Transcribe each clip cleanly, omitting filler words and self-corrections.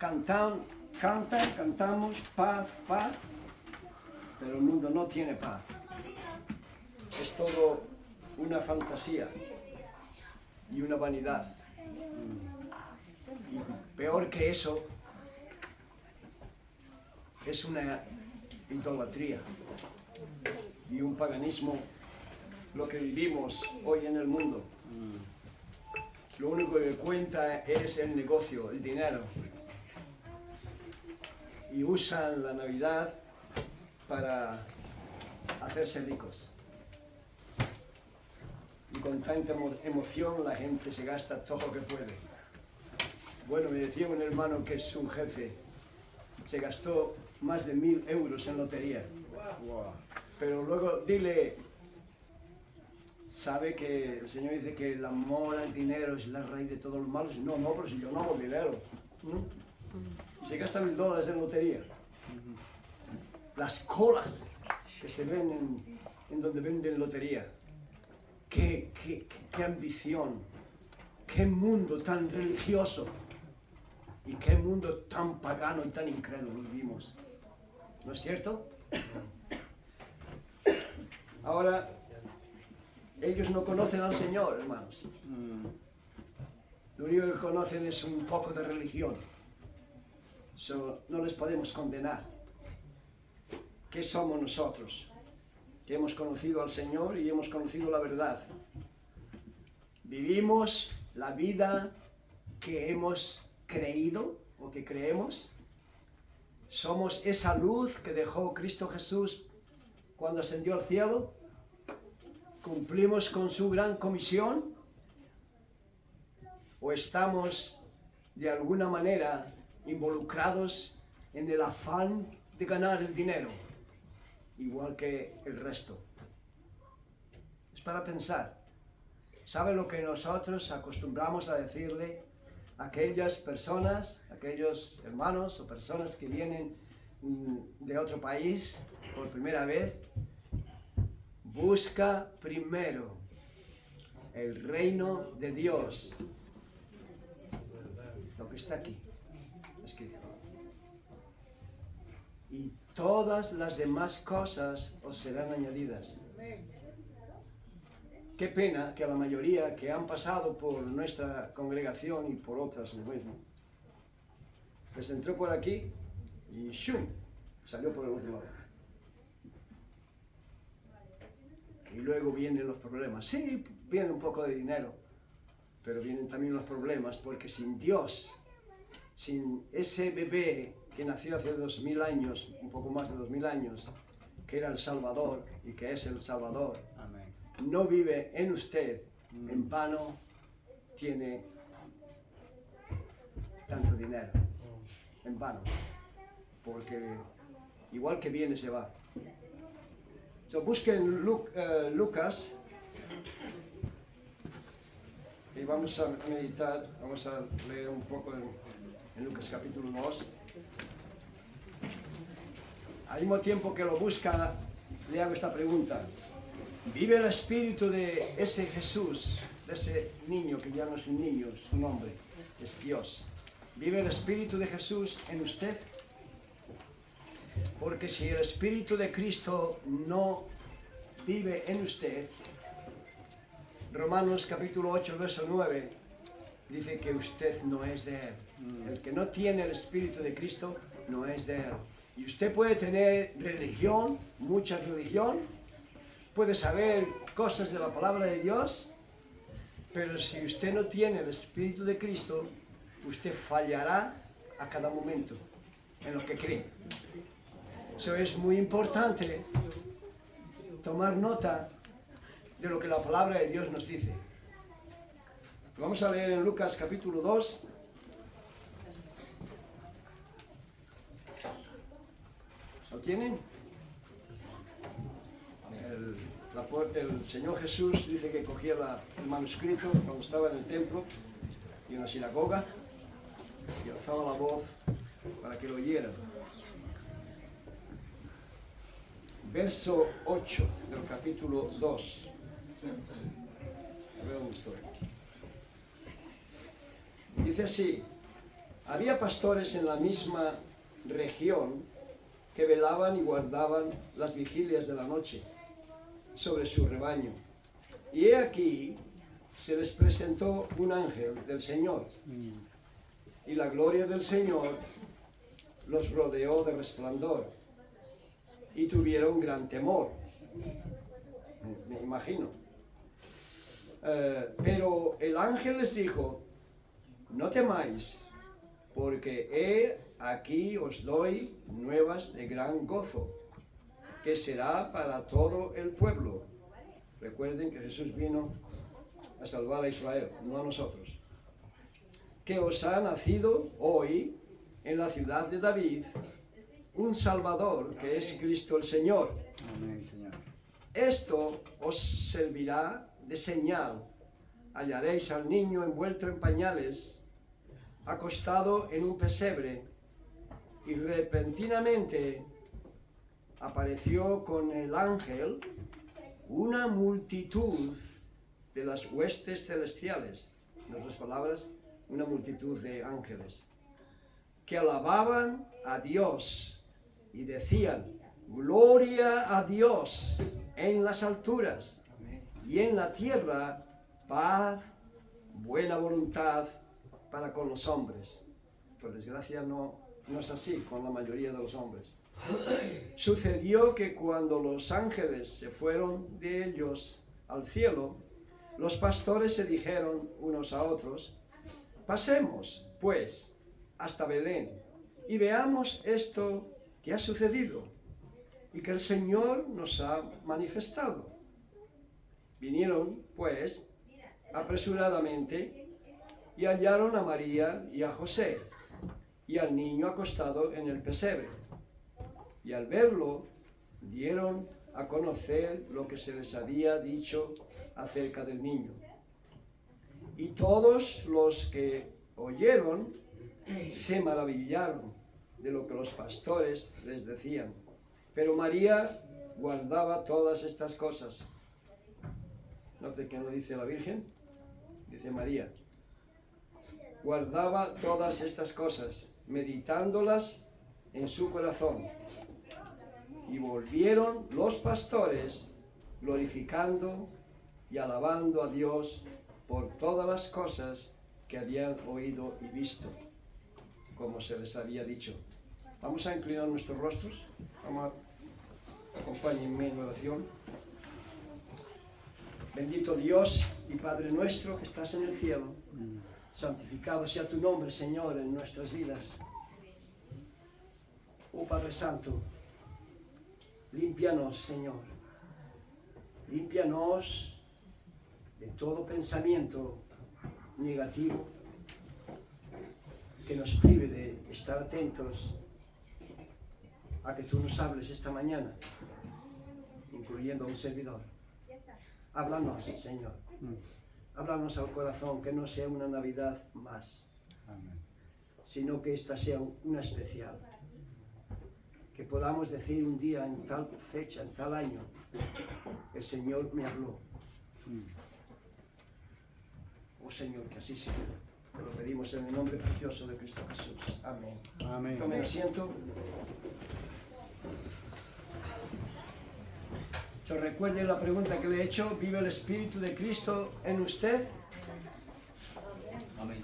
cantamos paz, paz, pero el mundo no tiene paz. Es todo una fantasía y una vanidad. Y peor que eso, es una idolatría y un paganismo lo que vivimos hoy en el mundo. Lo único que cuenta es el negocio, el dinero. Y usan la Navidad para hacerse ricos. Y con tanta emoción la gente se gasta todo lo que puede. Bueno, me decía un hermano que es un jefe, se gastó más de 1.000 euros en lotería. Pero luego dile, ¿sabe que el Señor dice que el amor al dinero es la raíz de todos los males? No, pero si yo no hago dinero. Y se gasta $1.000 en lotería. Las colas que se ven en donde venden lotería. Qué ambición, qué mundo tan religioso y qué mundo tan pagano y tan incrédulo vivimos. ¿No es cierto? Ahora, ellos no conocen al Señor, hermanos. Lo único que conocen es un poco de religión. No les podemos condenar. ¿Qué somos nosotros? Que hemos conocido al Señor y hemos conocido la verdad. Vivimos la vida que hemos creído o que creemos. Somos esa luz que dejó Cristo Jesús cuando ascendió al cielo. ¿Cumplimos con su gran comisión? ¿O estamos de alguna manera involucrados en el afán de ganar el dinero, igual que el resto? Es para pensar. ¿Sabe lo que nosotros acostumbramos a decirle a aquellas personas, aquellos hermanos o personas que vienen de otro país por primera vez? Busca primero el reino de Dios. Lo que está aquí escrito. Y todas las demás cosas os serán añadidas. Qué pena que a la mayoría que han pasado por nuestra congregación y por otras lo mismo, les entró por aquí y ¡shum! Salió por el otro lado. Y luego vienen los problemas. Sí, viene un poco de dinero, pero vienen también los problemas, porque sin Dios, sin ese bebé que nació hace 2000 años, un poco más de 2000 años, que era el Salvador y que es el Salvador, amén, no vive en usted, en vano tiene tanto dinero, en vano, porque igual que viene se va. Busquen Lucas y vamos a meditar, vamos a leer un poco en Lucas capítulo 2. Al mismo tiempo que lo busca, le hago esta pregunta. ¿Vive el espíritu de ese Jesús, de ese niño que ya no es un niño, es un hombre, es Dios? ¿Vive el espíritu de Jesús en usted? Porque si el Espíritu de Cristo no vive en usted, Romanos capítulo 8, verso 9, dice que usted no es de Él. El que no tiene el Espíritu de Cristo no es de Él. Y usted puede tener religión, mucha religión, puede saber cosas de la palabra de Dios, pero si usted no tiene el Espíritu de Cristo, usted fallará a cada momento en lo que cree. Eso es muy importante, tomar nota de lo que la palabra de Dios nos dice. Vamos a leer en Lucas capítulo 2. ¿Lo tienen? El Señor Jesús dice que cogía el manuscrito cuando estaba en el templo y en la sinagoga y alzaba la voz para que lo oyeran. Verso 8 del capítulo 2. A ver dónde estoy. Dice así: había pastores en la misma región que velaban y guardaban las vigilias de la noche sobre su rebaño. Y he aquí, se les presentó un ángel del Señor, y la gloria del Señor los rodeó de resplandor, y tuvieron gran temor. Me imagino. Pero el ángel les dijo: no temáis, porque he aquí os doy nuevas de gran gozo, que será para todo el pueblo. Recuerden que Jesús vino a salvar a Israel, no a nosotros. Que os ha nacido hoy en la ciudad de David un Salvador, que es Cristo el Señor. Amén, Señor. Esto os servirá de señal. Hallaréis al niño envuelto en pañales, acostado en un pesebre. Y repentinamente apareció con el ángel una multitud de las huestes celestiales. En otras palabras, una multitud de ángeles, que alababan a Dios y decían: gloria a Dios en las alturas, y en la tierra paz, buena voluntad para con los hombres. Por desgracia no es así con la mayoría de los hombres. Sucedió que cuando los ángeles se fueron de ellos al cielo, los pastores se dijeron unos a otros: pasemos, pues, hasta Belén y veamos esto que ha sucedido y que el Señor nos ha manifestado. Vinieron, pues, apresuradamente y hallaron a María y a José y al niño acostado en el pesebre. Y al verlo, dieron a conocer lo que se les había dicho acerca del niño. Y todos los que oyeron se maravillaron de lo que los pastores les decían. Pero María guardaba todas estas cosas. ¿No sé qué nos dice la Virgen? Dice María. Guardaba todas estas cosas, meditándolas en su corazón. Y volvieron los pastores glorificando y alabando a Dios por todas las cosas que habían oído y visto, como se les había dicho. Vamos a inclinar nuestros rostros. Acompáñenme en oración. Bendito Dios y Padre nuestro que estás en el cielo, santificado sea tu nombre, Señor, en nuestras vidas. Oh Padre Santo, límpianos, Señor. Límpianos de todo pensamiento negativo que nos prive de estar atentos a que tú nos hables esta mañana, incluyendo a un servidor. Háblanos, Señor. Háblanos al corazón, que no sea una Navidad más, sino que esta sea una especial. Que podamos decir un día, en tal fecha, en tal año, el Señor me habló. Oh Señor, que así sea. Te lo pedimos en el nombre precioso de Cristo Jesús. Amén. Amén. Tomen asiento. Yo recuerde la pregunta que le he hecho: ¿vive el Espíritu de Cristo en usted? Amén.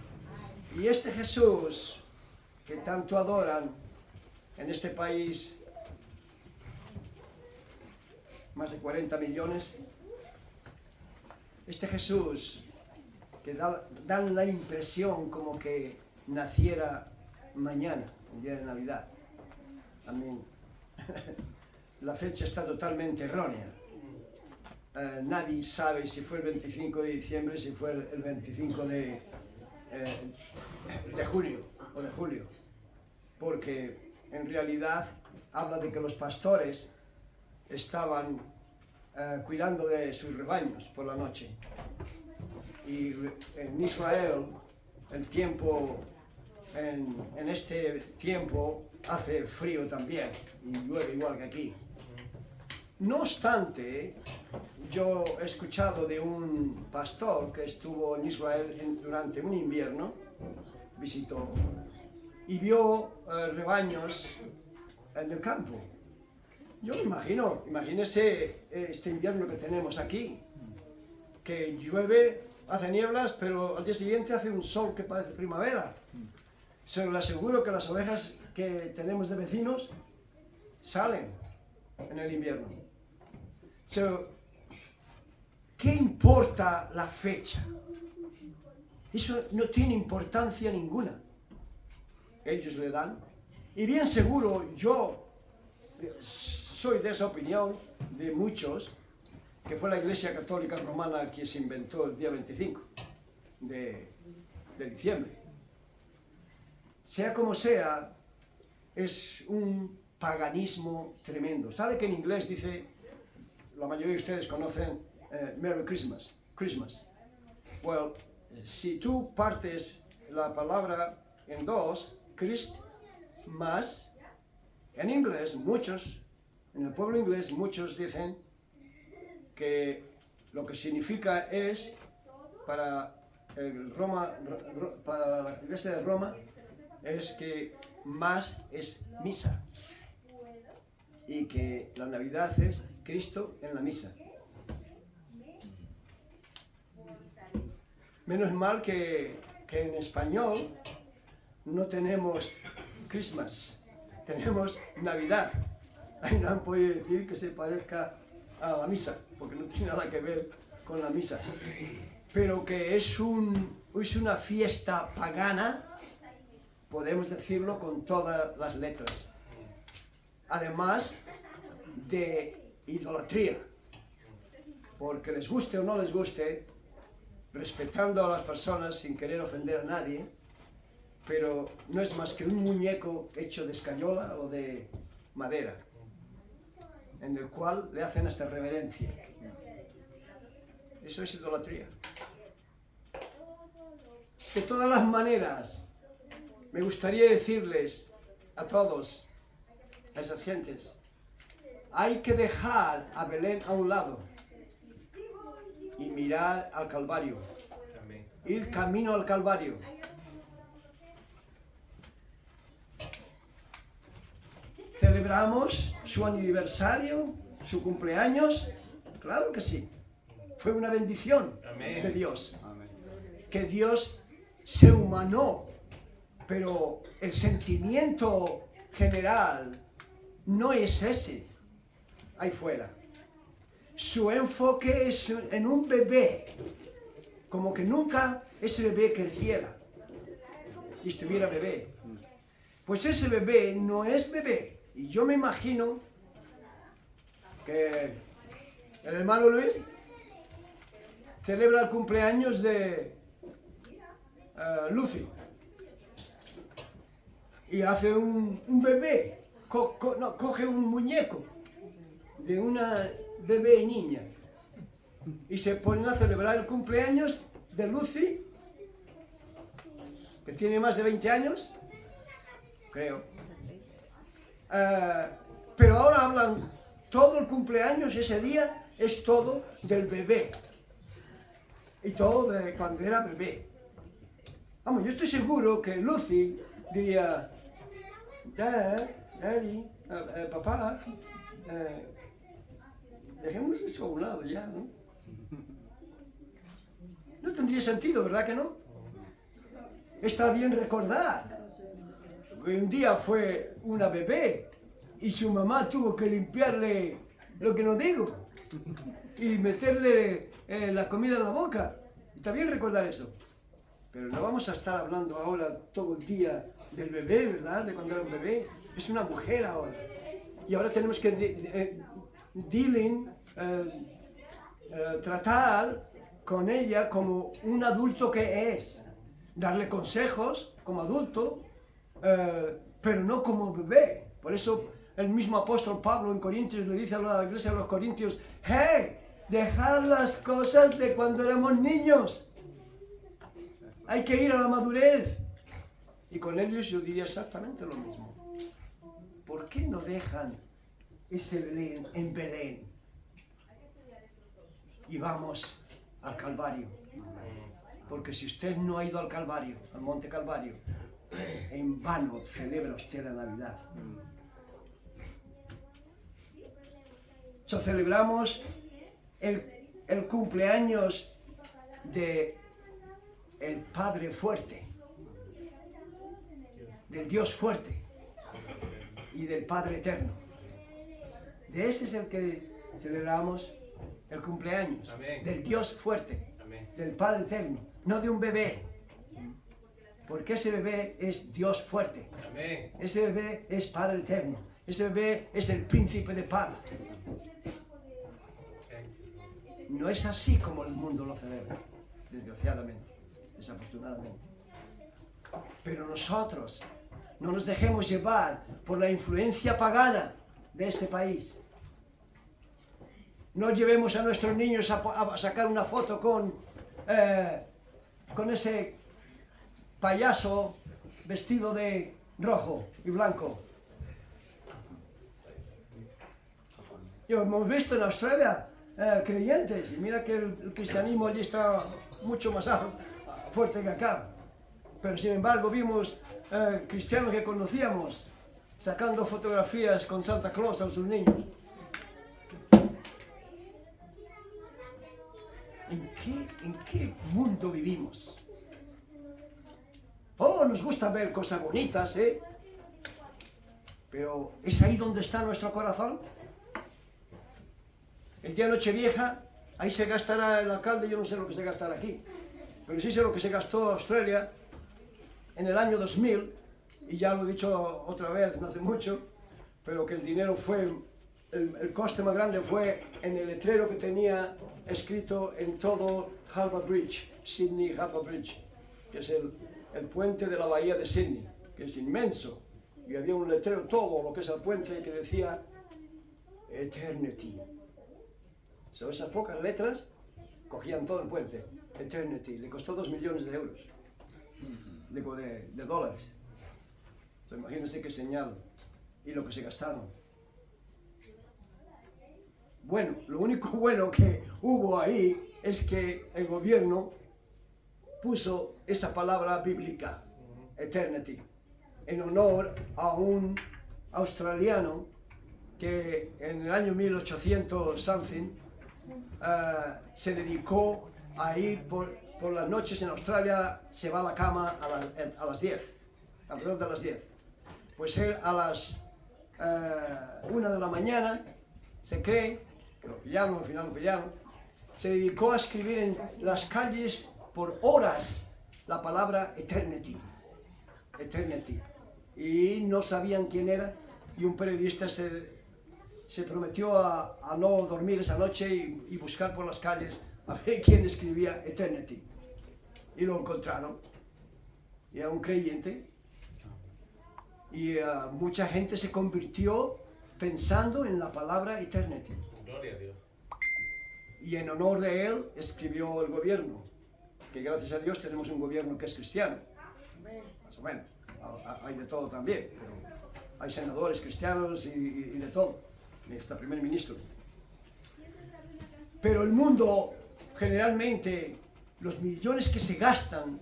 Y este Jesús que tanto adoran en este país, más de 40 millones, este Jesús que dan la impresión como que naciera mañana, el día de Navidad. Amén. La fecha está totalmente errónea. Nadie sabe si fue el 25 de diciembre, si fue el 25 de junio o de julio, porque en realidad habla de que los pastores estaban cuidando de sus rebaños por la noche. Y en Israel, el tiempo, en este tiempo hace frío también y llueve igual que aquí. No obstante, yo he escuchado de un pastor que estuvo en Israel durante un invierno, visitó y vio rebaños en el campo. Yo me imagino, imagínese este invierno que tenemos aquí, que llueve, hace nieblas, pero al día siguiente hace un sol que parece primavera. Se lo aseguro que las ovejas que tenemos de vecinos salen en el invierno. ¿Qué importa la fecha? Eso no tiene importancia ninguna. Ellos le dan. Y bien seguro, yo soy de esa opinión, de muchos, que fue la Iglesia Católica Romana quien se inventó el día 25 de diciembre. Sea como sea, es un paganismo tremendo. ¿Sabe que en inglés dice, la mayoría de ustedes conocen Merry Christmas, Christmas? Well, si tú partes la palabra en dos, Christ más, en inglés muchos, en el pueblo inglés muchos dicen que lo que significa es para para la Iglesia de Roma es que más es misa y que la Navidad es Cristo en la misa. Menos mal que en español no tenemos Christmas, tenemos Navidad. Ahí no han podido decir que se parezca a la misa, porque no tiene nada que ver con la misa. Pero que es una fiesta pagana, podemos decirlo con todas las letras. Además de idolatría, porque les guste o no les guste, respetando a las personas sin querer ofender a nadie, pero no es más que un muñeco hecho de escayola o de madera, en el cual le hacen hasta reverencia. Eso es idolatría. De todas las maneras, me gustaría decirles a todos, a esas gentes, hay que dejar a Belén a un lado y mirar al Calvario, ir camino al Calvario. ¿Celebramos su aniversario, su cumpleaños? Claro que sí. Fue una bendición de Dios. Que Dios se humanó, pero el sentimiento general no es ese ahí fuera. Su enfoque es en un bebé, como que nunca ese bebé creciera y estuviera bebé. Pues ese bebé no es bebé. Y yo me imagino que el hermano Luis celebra el cumpleaños de Lucy y hace un bebé, coge un muñeco de una bebé niña y se ponen a celebrar el cumpleaños de Lucy, que tiene más de 20 años, creo. Pero ahora hablan todo el cumpleaños, ese día es todo del bebé y todo de cuando era bebé. Vamos, yo estoy seguro que Lucy diría, Daddy, papá, dejemos eso a un lado ya, ¿no? No tendría sentido, ¿verdad que no? Está bien recordar que un día fue una bebé y su mamá tuvo que limpiarle lo que no digo y meterle la comida en la boca. Está bien recordar eso. Pero no vamos a estar hablando ahora todo el día del bebé, ¿verdad? De cuando era un bebé. Es una mujer ahora. Y ahora tenemos que tratar con ella como un adulto que es. Darle consejos como adulto, pero no como bebé. Por eso el mismo apóstol Pablo en Corintios le dice a la iglesia de los Corintios, ¡hey! Dejad las cosas de cuando éramos niños. Hay que ir a la madurez. Y con ellos yo diría exactamente lo mismo. ¿Por qué no dejan ese Belén en Belén? Y vamos al Calvario. Porque si usted no ha ido al Calvario, al Monte Calvario, En vano celebra usted la Navidad. Celebramos el cumpleaños de el Padre fuerte, del Dios fuerte y del Padre eterno. De ese es el que celebramos el cumpleaños. Amén. Del Dios fuerte, Amén. del Padre eterno, no de un bebé. Porque ese bebé es Dios fuerte. Amén. Ese bebé es Padre eterno. Ese bebé es el príncipe de paz. No es así como el mundo lo celebra, desgraciadamente, desafortunadamente. Pero nosotros no nos dejemos llevar por la influencia pagana de este país. No llevemos a nuestros niños a sacar una foto con ese payaso vestido de rojo y blanco. Yo hemos visto en Australia creyentes, y mira que el cristianismo allí está mucho más fuerte que acá. Pero sin embargo vimos cristianos que conocíamos sacando fotografías con Santa Claus a sus niños. ¿En qué mundo vivimos? Oh, nos gusta ver cosas bonitas, ¿eh? Pero ¿es ahí donde está nuestro corazón? El día de Nochevieja, ahí se gastará el alcalde, yo no sé lo que se gastará aquí, pero sí sé lo que se gastó Australia en el año 2000, y ya lo he dicho otra vez, no hace mucho, pero que el dinero fue, el coste más grande fue en el letrero que tenía escrito en todo Harbour Bridge, Sydney Harbour Bridge, que es el puente de la bahía de Sydney, que es inmenso, y había un letrero todo lo que es el puente que decía Eternity. So, esas pocas letras cogían todo el puente. Eternity. Le costó 2 millones de euros. Digo, de dólares. So, imagínense qué señal. Y lo que se gastaron. Bueno, lo único bueno que hubo ahí es que el gobierno puso esa palabra bíblica, eternity, en honor a un australiano que en el año 1800 something se dedicó a ir por las noches en Australia, se va a la cama a las 10, alrededor de las 10. Pues él a las 1 de la mañana, se cree, que lo pillaron, al final lo pillaron, se dedicó a escribir en las calles por horas la palabra eternity, eternity. Y no sabían quién era, y un periodista se prometió a no dormir esa noche y buscar por las calles a ver quién escribía Eternity. Y lo encontraron. Y era un creyente. Y mucha gente se convirtió pensando en la palabra Eternity. Gloria a Dios. Y en honor de él escribió el gobierno. Que gracias a Dios tenemos un gobierno que es cristiano. Más o menos. Hay de todo también. Pero hay senadores cristianos y de todo. Hasta primer ministro. Pero el mundo, generalmente, los millones que se gastan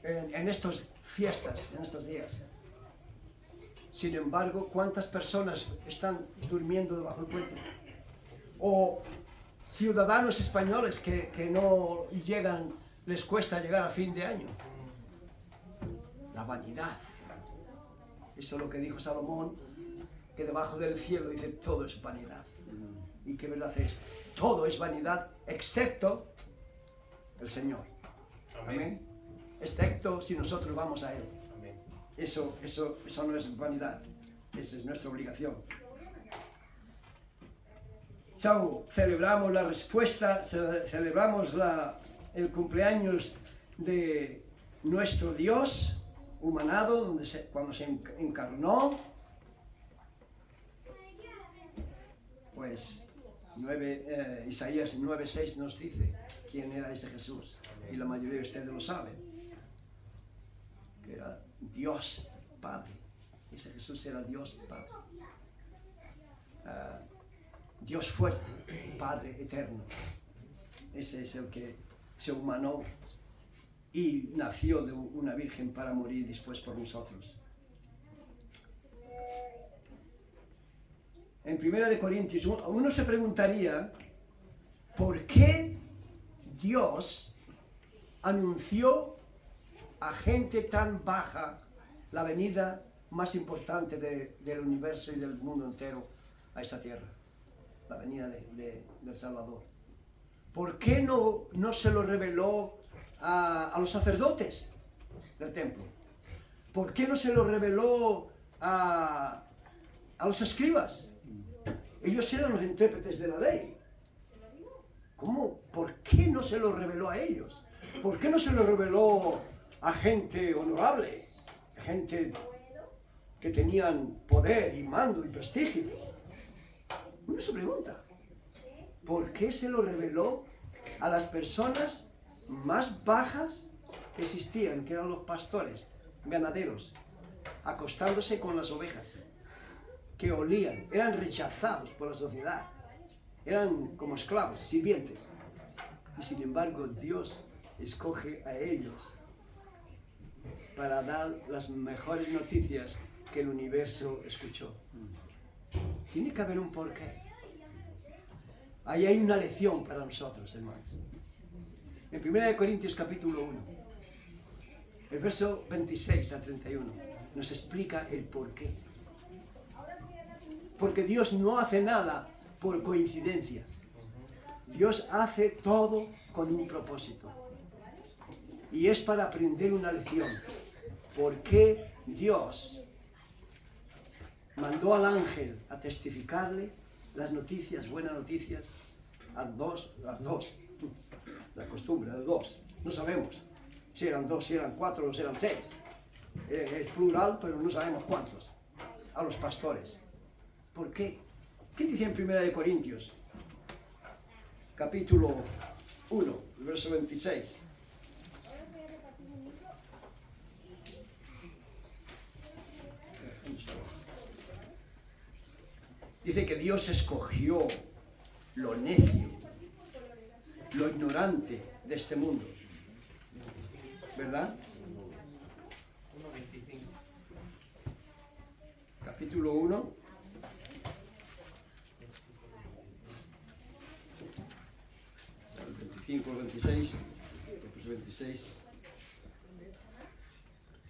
en estas fiestas, en estos días. Sin embargo, ¿cuántas personas están durmiendo debajo del puente? O ciudadanos españoles que no llegan, les cuesta llegar a fin de año. La vanidad. Eso es lo que dijo Salomón, que debajo del cielo dice todo es vanidad. ¿Y qué verdad es? Todo es vanidad, excepto el Señor. Amén. Excepto si nosotros vamos a Él. Amén. Eso no es vanidad. Esa es nuestra obligación. So, celebramos la respuesta, celebramos el cumpleaños de nuestro Dios humanado, cuando se encarnó. Pues Isaías 9:6 nos dice quién era ese Jesús. Y la mayoría de ustedes lo saben. Que era Dios Padre. Ese Jesús era Dios Padre. Dios fuerte, Padre eterno. Ese es el que se humanó y nació de una virgen para morir después por nosotros. En 1 Corintios, uno se preguntaría, ¿por qué Dios anunció a gente tan baja la venida más importante del universo y del mundo entero a esta tierra? La venida del Salvador. ¿Por qué no se lo reveló a los sacerdotes del templo? ¿Por qué no se lo reveló a los escribas? Ellos eran los intérpretes de la ley. ¿Cómo? ¿Por qué no se lo reveló a ellos? ¿Por qué no se lo reveló a gente honorable? A gente que tenían poder y mando y prestigio. Uno se pregunta, ¿por qué se lo reveló a las personas más bajas que existían, que eran los pastores, ganaderos, acostándose con las ovejas, que olían, eran rechazados por la sociedad, eran como esclavos, sirvientes? Y sin embargo Dios escoge a ellos para dar las mejores noticias que el universo escuchó. Tiene que haber un porqué. Ahí hay una lección para nosotros, hermanos. En 1 Corintios capítulo 1, el verso 26 a 31, nos explica el porqué. Porque Dios no hace nada por coincidencia. Dios hace todo con un propósito. Y es para aprender una lección. ¿Por qué Dios mandó al ángel a testificarle las noticias, buenas noticias, a dos, la costumbre, a dos? No sabemos si eran dos, si eran cuatro o si eran seis. Es plural, pero no sabemos cuántos. A los pastores. ¿Por qué? ¿Qué dice en 1 Corintios? Capítulo 1, verso 26. Dice que Dios escogió lo necio, lo ignorante de este mundo. ¿Verdad? Capítulo 1. El 25, el 26. Pues 26.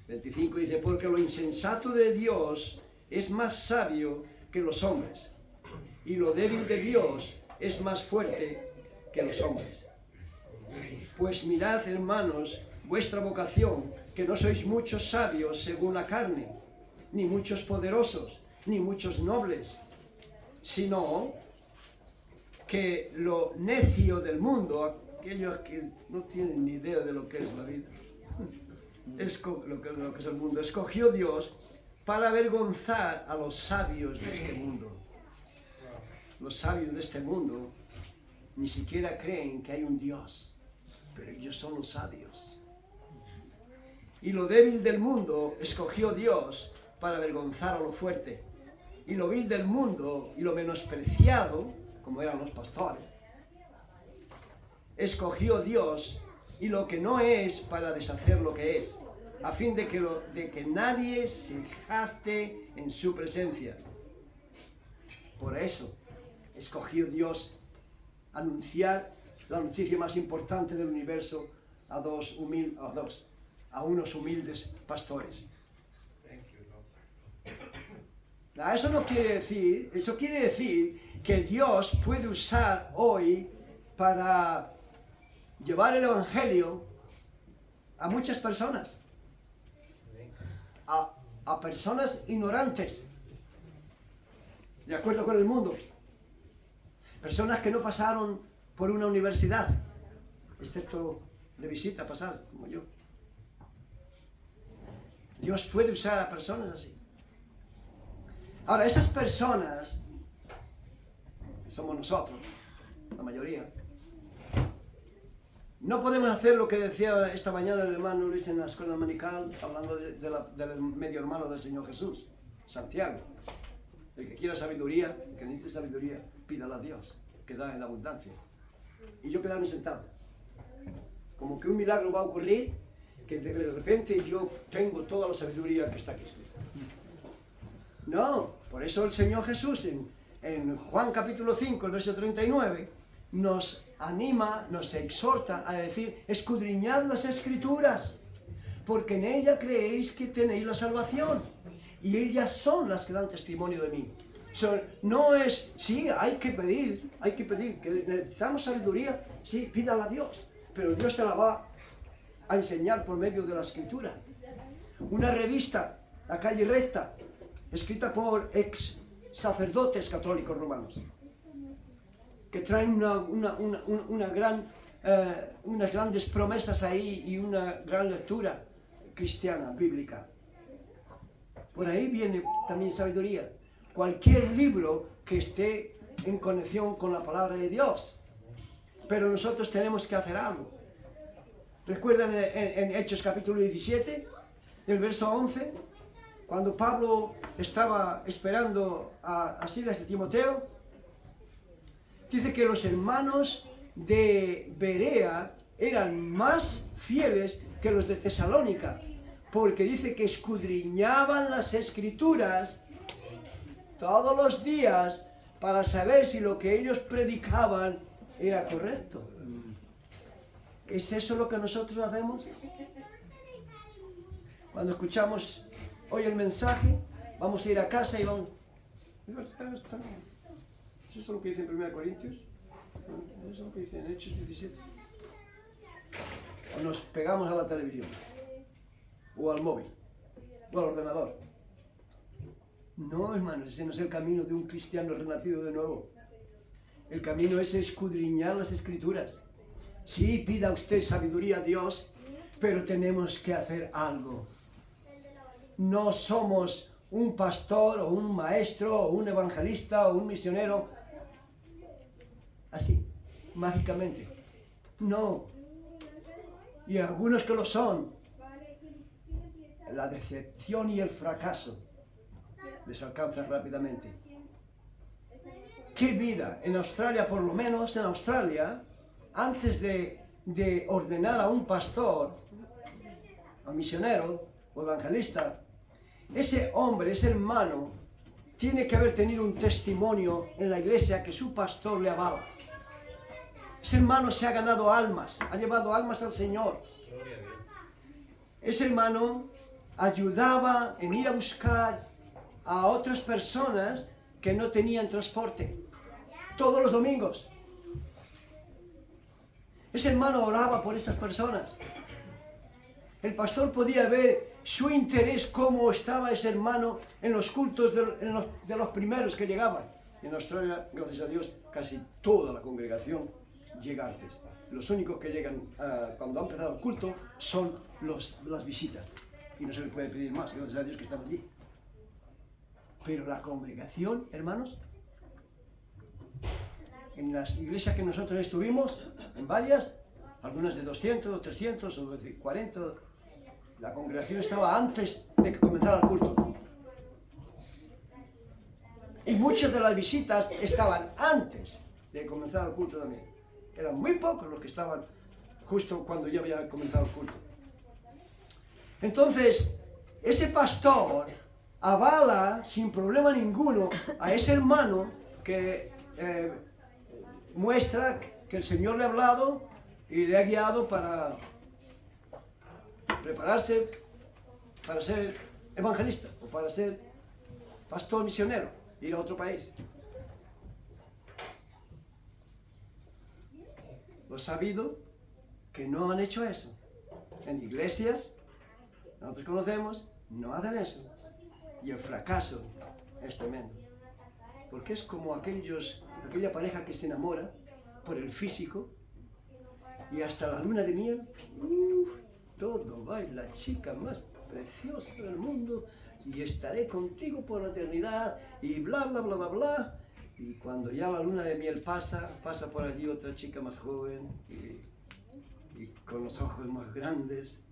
25 dice, porque lo insensato de Dios es más sabio que los hombres, y lo débil de Dios es más fuerte que los hombres. Pues mirad, hermanos, vuestra vocación, que no sois muchos sabios según la carne, ni muchos poderosos, ni muchos nobles, sino que lo necio del mundo, aquellos que no tienen ni idea de lo que es la vida, lo que es el mundo, escogió Dios para avergonzar a los sabios de este mundo. Los sabios de este mundo ni siquiera creen que hay un Dios, pero ellos son los sabios. Y lo débil del mundo escogió Dios para avergonzar a lo fuerte. Y lo vil del mundo y lo menospreciado, como eran los pastores, escogió Dios y lo que no es para deshacer lo que es, a fin de que nadie se jacte en su presencia. Por eso escogió Dios anunciar la noticia más importante del universo a unos humildes pastores. Eso quiere decir que Dios puede usar hoy para llevar el evangelio a muchas personas. A personas ignorantes, de acuerdo con el mundo, personas que no pasaron por una universidad, excepto de visita pasar, como yo. Dios puede usar a personas así. Ahora, esas personas, que somos nosotros, la mayoría, no podemos hacer lo que decía esta mañana el hermano Luis en la escuela dominical, hablando del medio hermano del Señor Jesús, Santiago. El que quiera sabiduría, el que necesite sabiduría, pídala a Dios, que da en abundancia. Y yo quedarme sentado. Como que un milagro va a ocurrir que de repente yo tengo toda la sabiduría que está aquí escrita. No, por eso el Señor Jesús en Juan capítulo 5, el verso 39, nos anima, nos exhorta a decir, escudriñad las Escrituras, porque en ella creéis que tenéis la salvación, y ellas son las que dan testimonio de mí. No es, sí, hay que pedir, que necesitamos sabiduría, sí, pídala a Dios, pero Dios te la va a enseñar por medio de la Escritura. Una revista, La Calle Recta, escrita por ex sacerdotes católicos romanos, que traen unas grandes promesas ahí y una gran lectura cristiana, bíblica. Por ahí viene también sabiduría. Cualquier libro que esté en conexión con la palabra de Dios. Pero nosotros tenemos que hacer algo. ¿Recuerdan en Hechos capítulo 17, el verso 11? Cuando Pablo estaba esperando a Silas y Timoteo, dice que los hermanos de Berea eran más fieles que los de Tesalónica, porque dice que escudriñaban las Escrituras todos los días para saber si lo que ellos predicaban era correcto. ¿Es eso lo que nosotros hacemos? Cuando escuchamos hoy el mensaje, vamos a ir a casa y vamos... ¿Eso es lo que dice en 1 Corintios? ¿Eso es lo que dice en Hechos 17? O nos pegamos a la televisión, o al móvil, o al ordenador. No, hermano, ese no es el camino de un cristiano renacido de nuevo. El camino es escudriñar las Escrituras. Sí, pida usted sabiduría a Dios, pero tenemos que hacer algo. No somos un pastor, o un maestro, o un evangelista, o un misionero, así, mágicamente. No. Y algunos que lo son, la decepción y el fracaso les alcanza rápidamente. ¿Qué vida? En Australia, por lo menos en Australia, antes de ordenar a un pastor, a un misionero o evangelista, ese hombre, ese hermano, tiene que haber tenido un testimonio en la iglesia que su pastor le avala. Ese hermano se ha ganado almas, ha llevado almas al Señor. Ese hermano ayudaba en ir a buscar a otras personas que no tenían transporte, todos los domingos. Ese hermano oraba por esas personas. El pastor podía ver su interés, cómo estaba ese hermano en los cultos de los primeros que llegaban. En Australia, gracias a Dios, casi toda la congregación llega antes. Los únicos que llegan cuando ha empezado el culto son las visitas. Y no se les puede pedir más, gracias a Dios que están allí. Pero la congregación, hermanos, en las iglesias que nosotros estuvimos, en varias, algunas de 200 o 300 o de 40, la congregación estaba antes de que comenzara el culto. Y muchas de las visitas estaban antes de comenzar el culto también. Eran muy pocos los que estaban justo cuando ya había comenzado el culto. Entonces, ese pastor avala sin problema ninguno a ese hermano que muestra que el Señor le ha hablado y le ha guiado para prepararse para ser evangelista o para ser pastor misionero, ir a otro país. Lo sabido que no han hecho eso. En iglesias, nosotros conocemos, no hacen eso. Y el fracaso es tremendo. Porque es como aquella pareja que se enamora por el físico y hasta la luna de miel, todo va, es la chica más preciosa del mundo y estaré contigo por la eternidad y bla, bla, bla, bla, bla. Y cuando ya la luna de miel pasa por allí otra chica más joven y con los ojos más grandes.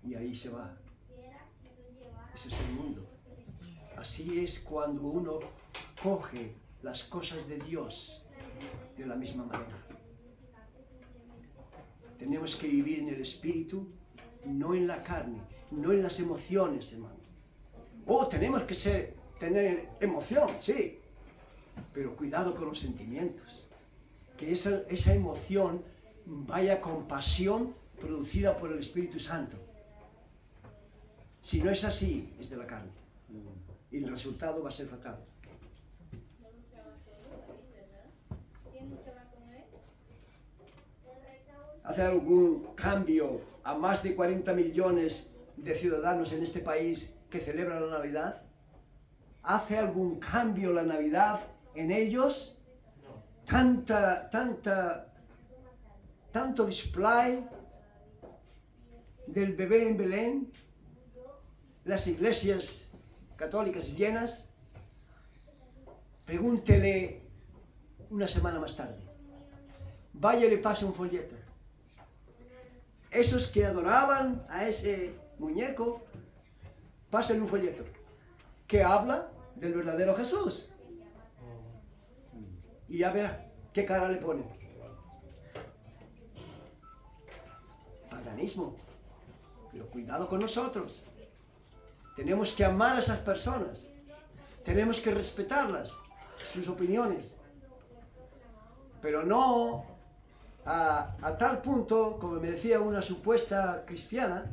Y ahí se va. Ese es el mundo. Así es cuando uno coge las cosas de Dios de la misma manera. Tenemos que vivir en el espíritu, no en la carne, no en las emociones, hermano. Tenemos que tener emoción, sí, pero cuidado con los sentimientos. Que esa emoción vaya con pasión producida por el Espíritu Santo. Si no es así, es de la carne. Y el resultado va a ser fatal. ¿Hace algún cambio a más de 40 millones de ciudadanos en este país que celebran la Navidad? ¿Hace algún cambio la Navidad en ellos? Tanto display del bebé en Belén, las iglesias católicas llenas. Pregúntele una semana más tarde. Vaya y le pase un folleto. Esos que adoraban a ese muñeco, pasen un folleto que habla del verdadero Jesús. Y ya verá qué cara le pone. Paganismo. Pero cuidado con nosotros. Tenemos que amar a esas personas. Tenemos que respetarlas, sus opiniones. Pero no a tal punto, como me decía una supuesta cristiana,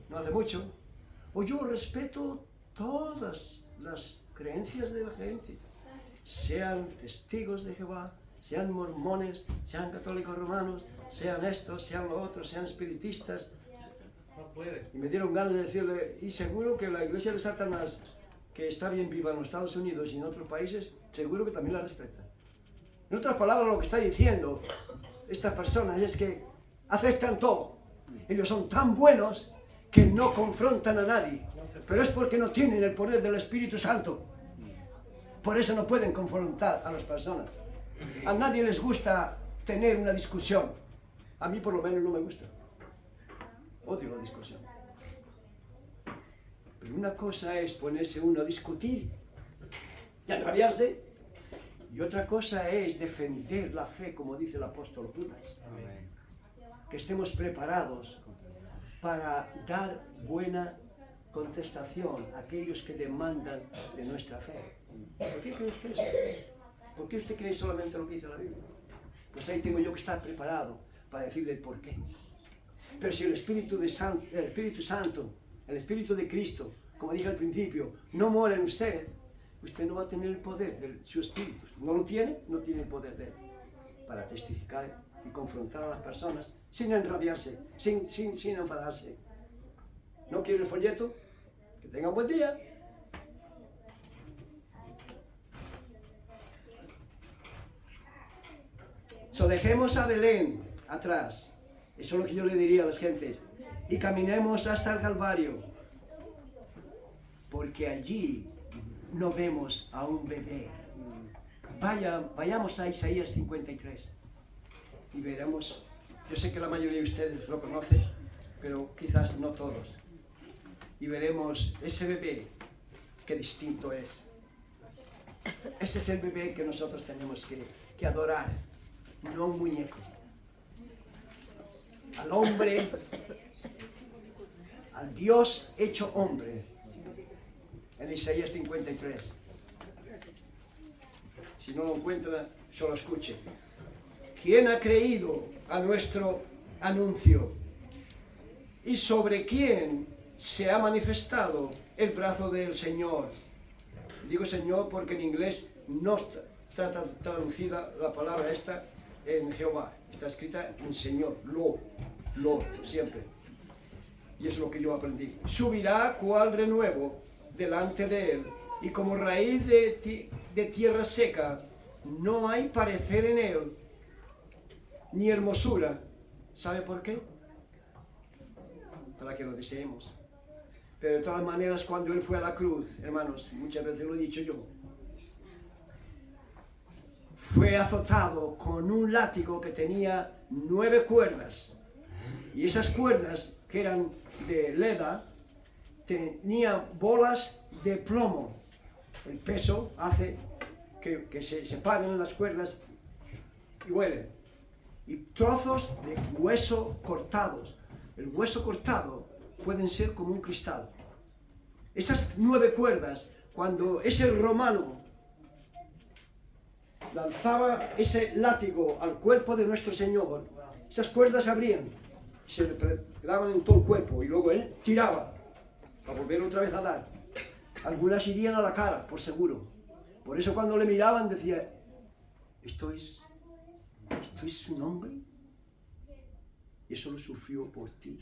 no hace mucho, yo respeto todas las creencias de la gente, sean testigos de Jehová, sean mormones, sean católicos romanos, sean estos, sean los otros, sean espiritistas. Y me dieron ganas de decirle, y seguro que la iglesia de Satanás, que está bien viva en los Estados Unidos y en otros países, seguro que también la respeta. En otras palabras, lo que está diciendo estas personas es que aceptan todo. Ellos son tan buenos que no confrontan a nadie. Pero es porque no tienen el poder del Espíritu Santo. Por eso no pueden confrontar a las personas. A nadie les gusta tener una discusión. A mí por lo menos no me gusta. Odio la discusión. Pero una cosa es ponerse uno a discutir y a enrabiarse. Y otra cosa es defender la fe, como dice el apóstol Judas. Amén. Que estemos preparados para dar buena contestación a aquellos que demandan de nuestra fe. ¿Por qué cree usted eso? ¿Por qué usted cree solamente lo que dice la Biblia? Pues ahí tengo yo que estar preparado para decirle el por qué. Pero si el Espíritu Santo, el Espíritu de Cristo, como dije al principio, no mora en usted, usted no va a tener el poder de su Espíritu. No lo tiene, no tiene el poder de él. Para testificar y confrontar a las personas sin enrabiarse, sin enfadarse. ¿No quiere el folleto? Que tenga un buen día. Dejemos a Belén atrás. Eso es lo que yo le diría a las gentes. Y caminemos hasta el Calvario. Porque allí no vemos a un bebé. Vayamos a Isaías 53 y veremos. Yo sé que la mayoría de ustedes lo conocen, pero quizás no todos. Y veremos ese bebé, qué distinto es. Ese es el bebé que nosotros tenemos que adorar, no un muñeco. Al hombre, al Dios hecho hombre, en Isaías 53. Si no lo encuentra, solo escuche. ¿Quién ha creído a nuestro anuncio? ¿Y sobre quién se ha manifestado el brazo del Señor? Digo Señor porque en inglés no está traducida la palabra esta en Jehová. Está escrita en Señor, Lord, siempre. Y es lo que yo aprendí. Subirá cual renuevo delante de él, y como raíz de tierra seca, no hay parecer en él, ni hermosura. ¿Sabe por qué? Para que lo deseemos. Pero de todas maneras, cuando él fue a la cruz, hermanos, muchas veces lo he dicho yo, fue azotado con un látigo que tenía 9 cuerdas. Y esas cuerdas, que eran de leda, tenían bolas de plomo. El peso hace que se separen las cuerdas y huelen. y trozos de hueso cortados. El hueso cortado pueden ser como un cristal. Esas 9 cuerdas, cuando ese romano lanzaba ese látigo al cuerpo de nuestro Señor, esas cuerdas se abrían, se le quedaban en todo el cuerpo y luego él tiraba para volver otra vez a dar. Algunas irían a la cara, por seguro. Por eso cuando le miraban decía, ¿esto es un hombre? Y eso lo sufrió por ti.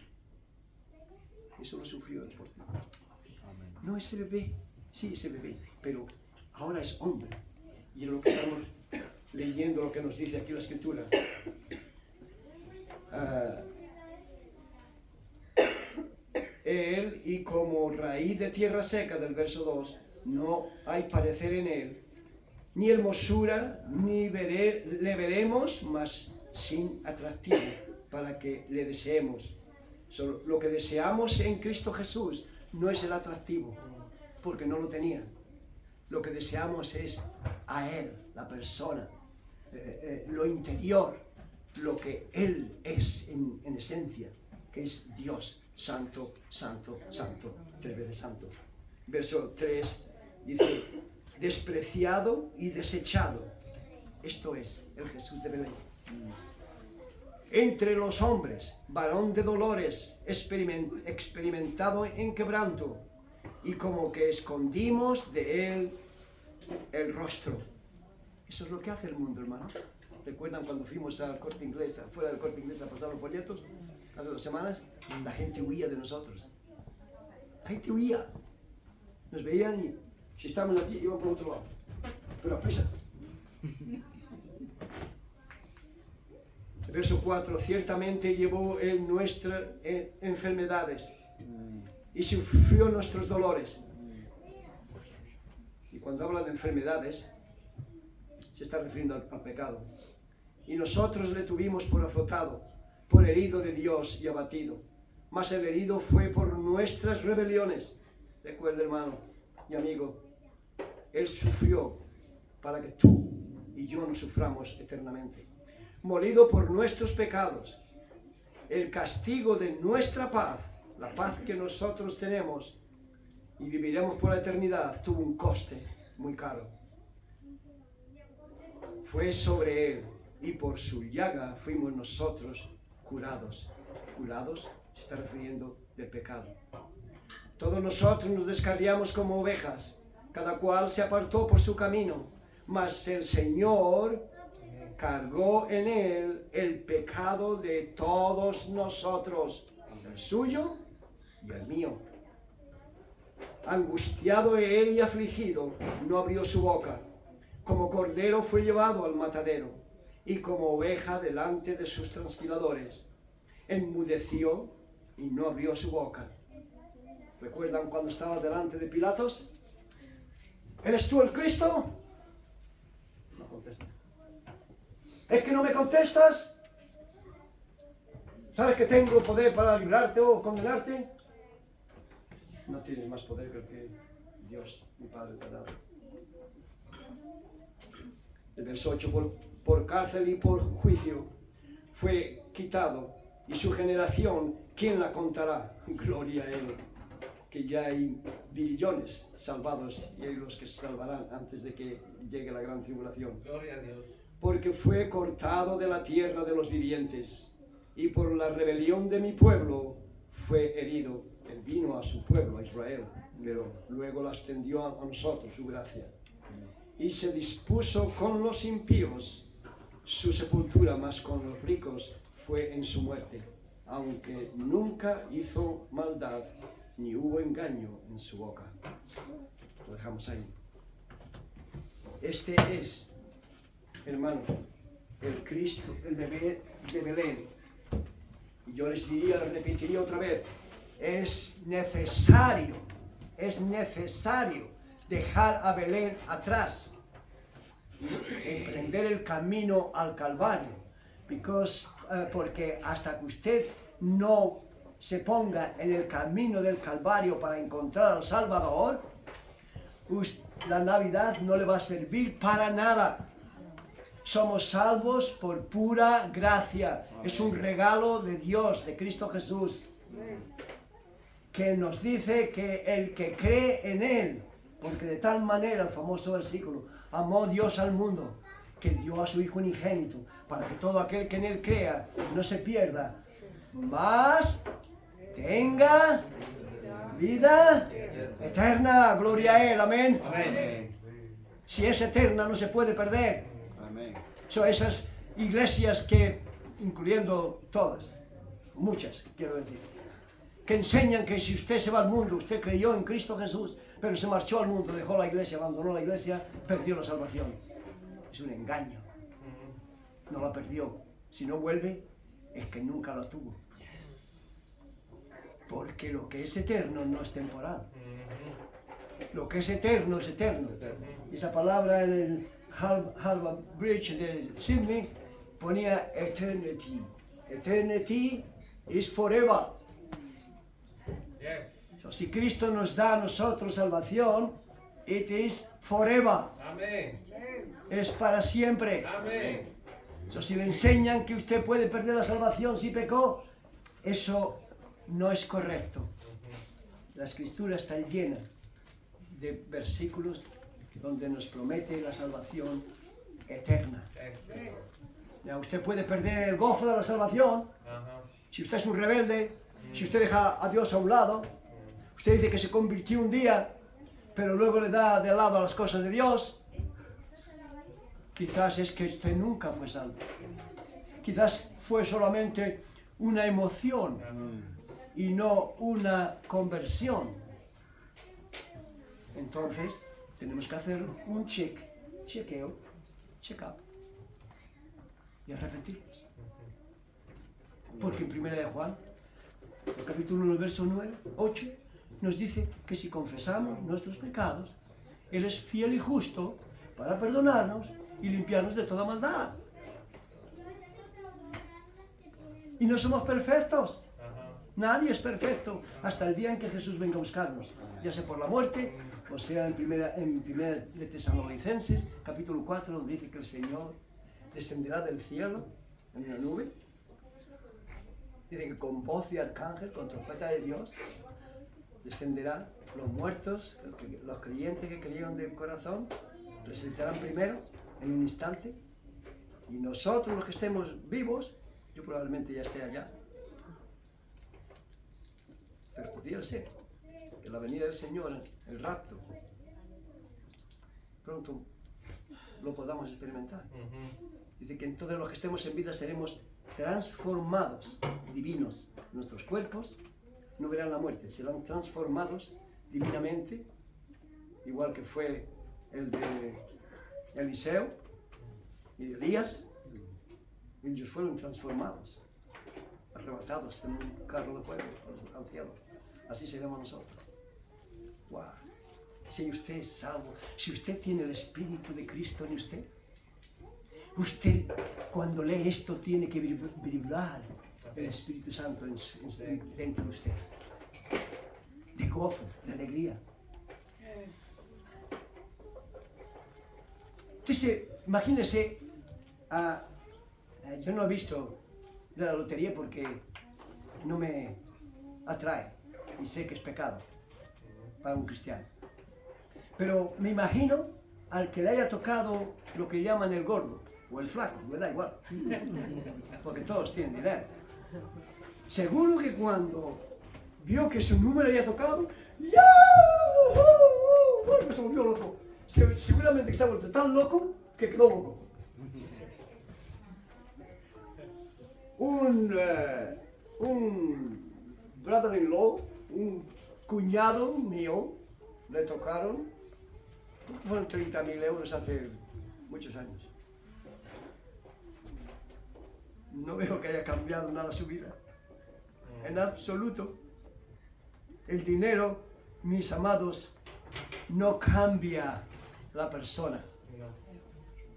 Eso lo sufrió por ti. No ese bebé, sí ese bebé, pero ahora es hombre. Y es lo que estamos leyendo, lo que nos dice aquí la Escritura. Él, y como raíz de tierra seca, del verso 2, no hay parecer en él, ni hermosura, ni le veremos, mas sin atractivo, para que le deseemos. Lo que deseamos en Cristo Jesús no es el atractivo, porque no lo tenía. Lo que deseamos es a Él, la persona, lo interior, lo que Él es en esencia, que es Dios, santo, santo, santo, 3 veces santo. Verso 3 dice, despreciado y desechado. Esto es el Jesús de Belén. Entre los hombres, varón de dolores, experimentado en quebranto, y como que escondimos de él el rostro. Eso es lo que hace el mundo, hermanos. ¿Recuerdan cuando fuimos al Corte Inglés, fuera del Corte Inglés a pasar los folletos? Hace 2 semanas, la gente huía de nosotros. La gente huía. Nos veían y si estábamos así, iban por otro lado. Pero a prisa. Verso 4, ciertamente llevó él nuestras enfermedades y sufrió nuestros dolores. Y cuando habla de enfermedades, se está refiriendo al pecado. Y nosotros le tuvimos por azotado, por herido de Dios y abatido. Mas el herido fue por nuestras rebeliones. Recuerda, hermano y amigo, Él sufrió para que tú y yo no suframos eternamente. Molido por nuestros pecados, el castigo de nuestra paz, la paz que nosotros tenemos y viviremos por la eternidad, tuvo un coste muy caro. Fue sobre Él y por su llaga fuimos nosotros curados. Curados se está refiriendo del pecado. Todos nosotros nos descarriamos como ovejas, cada cual se apartó por su camino, mas el Señor cargó en él el pecado de todos nosotros, el suyo y el mío. Angustiado él y afligido, no abrió su boca. Como cordero fue llevado al matadero, y como oveja delante de sus trasquiladores. Enmudeció y no abrió su boca. ¿Recuerdan cuando estaba delante de Pilatos? ¿Eres tú el Cristo? No contesta. ¿Es que no me contestas? ¿Sabes que tengo poder para librarte o condenarte? No tienes más poder que el que Dios, mi Padre, te ha dado. El verso 8, por cárcel y por juicio fue quitado, y su generación, ¿quién la contará? Gloria a Él, que ya hay billones salvados y hay los que se salvarán antes de que llegue la gran tribulación. Gloria a Dios. Porque fue cortado de la tierra de los vivientes, y por la rebelión de mi pueblo fue herido. Él vino a su pueblo, a Israel, pero luego la extendió a nosotros, su gracia. Y se dispuso con los impíos su sepultura, mas con los ricos fue en su muerte, aunque nunca hizo maldad, ni hubo engaño en su boca. Lo dejamos ahí. Este es, hermanos, el Cristo, el bebé de Belén. Y yo les diría, les repetiría otra vez, es necesario dejar a Belén atrás y emprender el camino al Calvario, porque hasta que usted no se ponga en el camino del Calvario para encontrar al Salvador, la Navidad no le va a servir para nada. Somos salvos por pura gracia. Es un regalo de Dios, de Cristo Jesús, que nos dice que el que cree en Él, porque de tal manera, el famoso versículo, amó Dios al mundo, que dio a su Hijo unigénito, para que todo aquel que en Él crea no se pierda, mas tenga vida eterna. Gloria a Él, amén. Amén. Si es eterna, no se puede perder. Amén. Son esas iglesias que, incluyendo todas, muchas, quiero decir, que enseñan que si usted se va al mundo, usted creyó en Cristo Jesús, pero se marchó al mundo, dejó la iglesia, abandonó la iglesia, perdió la salvación. Es un engaño. No la perdió. Si no vuelve, es que nunca la tuvo. Porque lo que es eterno no es temporal. Lo que es eterno es eterno. Esa palabra en el Harvard Bridge de Sydney ponía eternity. Eternity is forever. So, si Cristo nos da a nosotros salvación, it is forever. Amén. Es para siempre. Amén. So, si le enseñan que usted puede perder la salvación si pecó, eso no es correcto. La Escritura está llena de versículos donde nos promete la salvación eterna. Ya, usted puede perder el gozo de la salvación si usted es un rebelde, si usted deja a Dios a un lado. Usted dice que se convirtió un día, pero luego le da de lado a las cosas de Dios. Quizás es que usted nunca fue salvo. Quizás fue solamente una emoción y no una conversión. Entonces, tenemos que hacer un chequeo, check-up y arrepentirnos. Porque en 1 de Juan, el capítulo 1, el verso 9, 8, nos dice que si confesamos nuestros pecados, Él es fiel y justo para perdonarnos y limpiarnos de toda maldad. Y no somos perfectos. Nadie es perfecto hasta el día en que Jesús venga a buscarnos, ya sea por la muerte, o sea en primera de Tesalonicenses, capítulo 4, donde dice que el Señor descenderá del cielo en una nube. Dice que con voz de arcángel, con trompeta de Dios, descenderán los muertos, los creyentes que creyeron de corazón, resucitarán primero en un instante, y nosotros los que estemos vivos, yo probablemente ya esté allá. Pero podría ser que la venida del Señor, el rapto, pronto lo podamos experimentar. Dice que entonces los que estemos en vida seremos transformados, divinos. Nuestros cuerpos no verán la muerte, serán transformados divinamente, igual que fue el de Eliseo y de Elías. Ellos fueron transformados, arrebatados en un carro de fuego al cielo. Así seremos nosotros. Wow. Si usted es salvo, si usted tiene el Espíritu de Cristo en usted, usted cuando lee esto tiene que vibrar el Espíritu Santo dentro de usted, de gozo, de alegría. Entonces, imagínese, yo no he visto la lotería porque no me atrae y sé que es pecado para un cristiano. Pero me imagino al que le haya tocado lo que llaman el gordo o el flaco, me da igual, porque todos tienen dinero. Seguro que cuando vio que su número había tocado, ¡ya! Se volvió loco. Seguramente que se ha vuelto tan loco que quedó loco. Un brother-in-law, un cuñado mío, le tocaron, fueron 30.000 euros hace muchos años. No veo que haya cambiado nada su vida, en absoluto. El dinero, mis amados, no cambia la persona,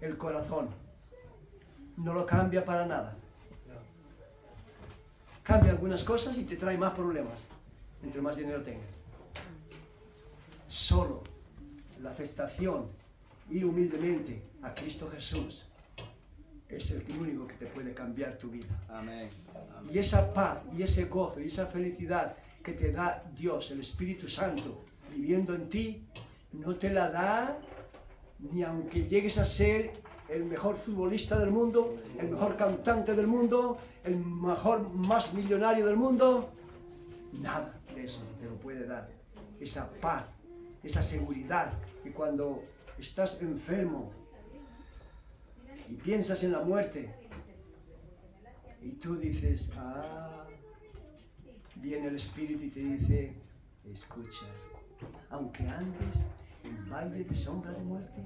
el corazón, no lo cambia para nada. Cambia algunas cosas y te trae más problemas, entre más dinero tengas. Solo la aceptación, ir humildemente a Cristo Jesús es el único que te puede cambiar tu vida. Amén. Y esa paz, y ese gozo, y esa felicidad que te da Dios, el Espíritu Santo, viviendo en ti, no te la da ni aunque llegues a ser el mejor futbolista del mundo, el mejor cantante del mundo, el mejor, más millonario del mundo. Nada de eso te lo puede dar. Esa paz, esa seguridad, que cuando estás enfermo y piensas en la muerte, y tú dices, viene el Espíritu y te dice, escucha, aunque andes en valle de sombra de muerte,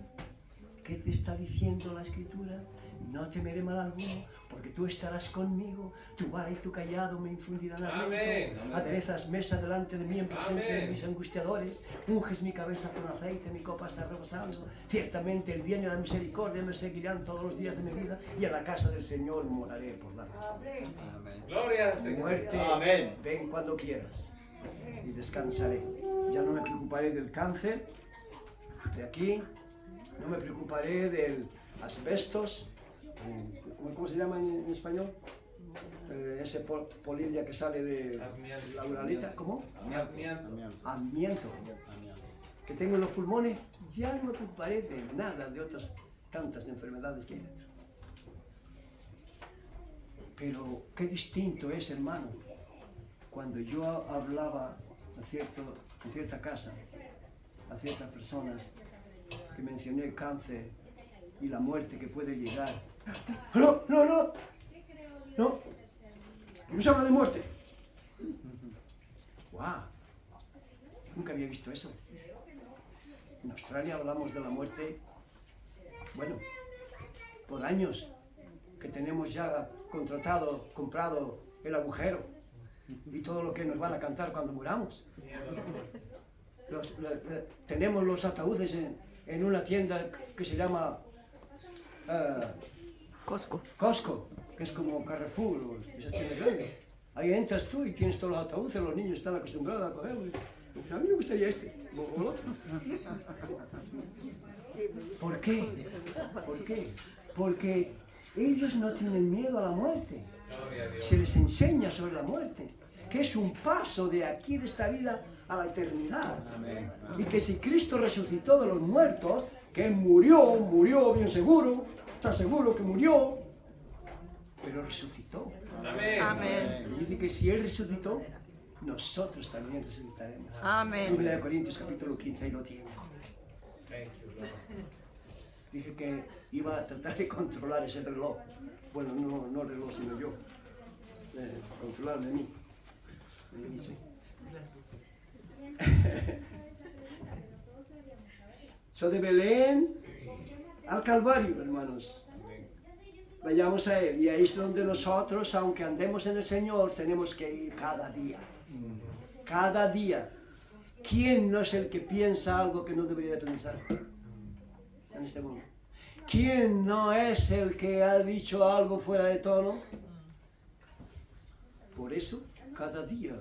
¿qué te está diciendo la Escritura? No temeré mal alguno, porque tú estarás conmigo, tu vara y tu callado me infundirán aliento. Aderezas mesa delante de mí en presencia de mis angustiadores, unges mi cabeza con aceite, mi copa está rebosando. Ciertamente el bien y la misericordia me seguirán todos los días de mi vida, y en la casa del Señor moraré por la noche. Gloria al Señor. Muerte, Amén. ven cuando quieras y descansaré. Ya no me preocuparé del cáncer de aquí, no me preocuparé del asbestos, ¿cómo se llama en español? Ese polilla que sale de la uralita, ¿cómo? Amianto. Que tengo en los pulmones, ya no me preocuparé de nada de otras tantas enfermedades que hay dentro. Pero qué distinto es, hermano, cuando yo hablaba en cierta casa, a ciertas personas, que mencioné el cáncer y la muerte que puede llegar. No, no se habla de muerte. ¡Guau! Nunca había visto eso. En Australia hablamos de la muerte, bueno, por años, que tenemos ya comprado el agujero y todo lo que nos van a cantar cuando muramos. Tenemos los ataúdes en una tienda que se llama Costco, que es como Carrefour, o esas tiendas grandes. Ahí entras tú y tienes todos los ataúdes, los niños están acostumbrados a cogerlos. A mí me gustaría este, o el otro. ¿Por qué? ¿Por qué? Porque ellos no tienen miedo a la muerte. Se les enseña sobre la muerte, que es un paso de aquí, de esta vida, a la eternidad. Amén. Y que si Cristo resucitó de los muertos, que Él murió bien seguro, está seguro que murió, pero resucitó. Amén. Y dice que si Él resucitó, nosotros también resucitaremos. Amén. Biblia de Corintios capítulo 15, ahí lo tiene. Dije que iba a tratar de controlar ese reloj. Bueno, no el reloj, sino yo. Controlarme a mí mismo. So de Belén al Calvario, hermanos. Vayamos a Él. Y ahí es donde nosotros, aunque andemos en el Señor, tenemos que ir cada día. Cada día. ¿Quién no es el que piensa algo que no debería pensar en este mundo? ¿Quién no es el que ha dicho algo fuera de tono? Por eso, cada día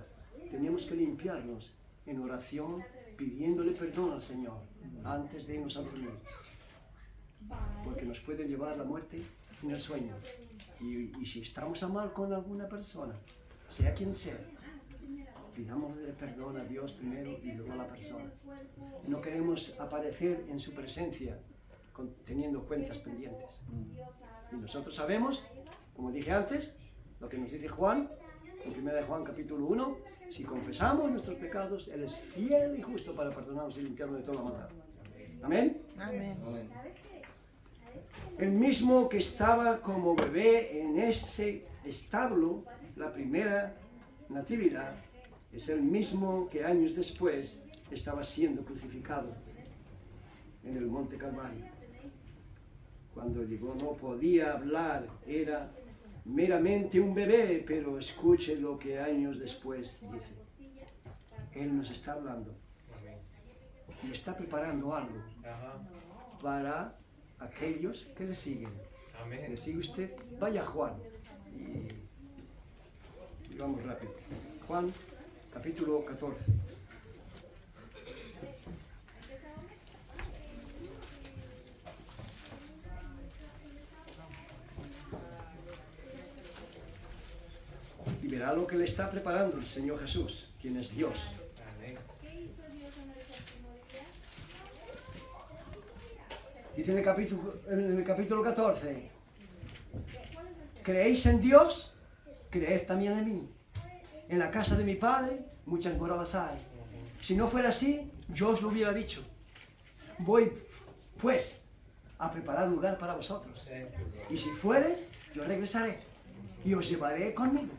tenemos que limpiarnos en oración, pidiéndole perdón al Señor antes de irnos a dormir. Porque nos puede llevar la muerte en el sueño. Y si estamos a mal con alguna persona, sea quien sea, pidámosle perdón a Dios primero y luego a la persona. No queremos aparecer en su presencia teniendo cuentas pendientes. Y nosotros sabemos, como dije antes, lo que nos dice Juan, en 1 Juan capítulo 1, si confesamos nuestros pecados, Él es fiel y justo para perdonarnos y limpiarnos de toda maldad. ¿Amén? Amén. El mismo que estaba como bebé en ese establo, la primera natividad, es el mismo que años después estaba siendo crucificado en el Monte Calvario. Cuando llegó no podía hablar, era meramente un bebé, pero escuche lo que años después dice. Él nos está hablando y está preparando algo para aquellos que le siguen. ¿Le sigue usted? Vaya a Juan y vamos rápido. Juan capítulo 14. verá lo que le está preparando el Señor Jesús, quien es Dios. Dice en el capítulo 14, ¿creéis en Dios? Creed también en mí. En la casa de mi Padre muchas moradas hay. Si no fuera así, yo os lo hubiera dicho. Voy, pues, a preparar lugar para vosotros. Y si fuere, yo regresaré y os llevaré conmigo.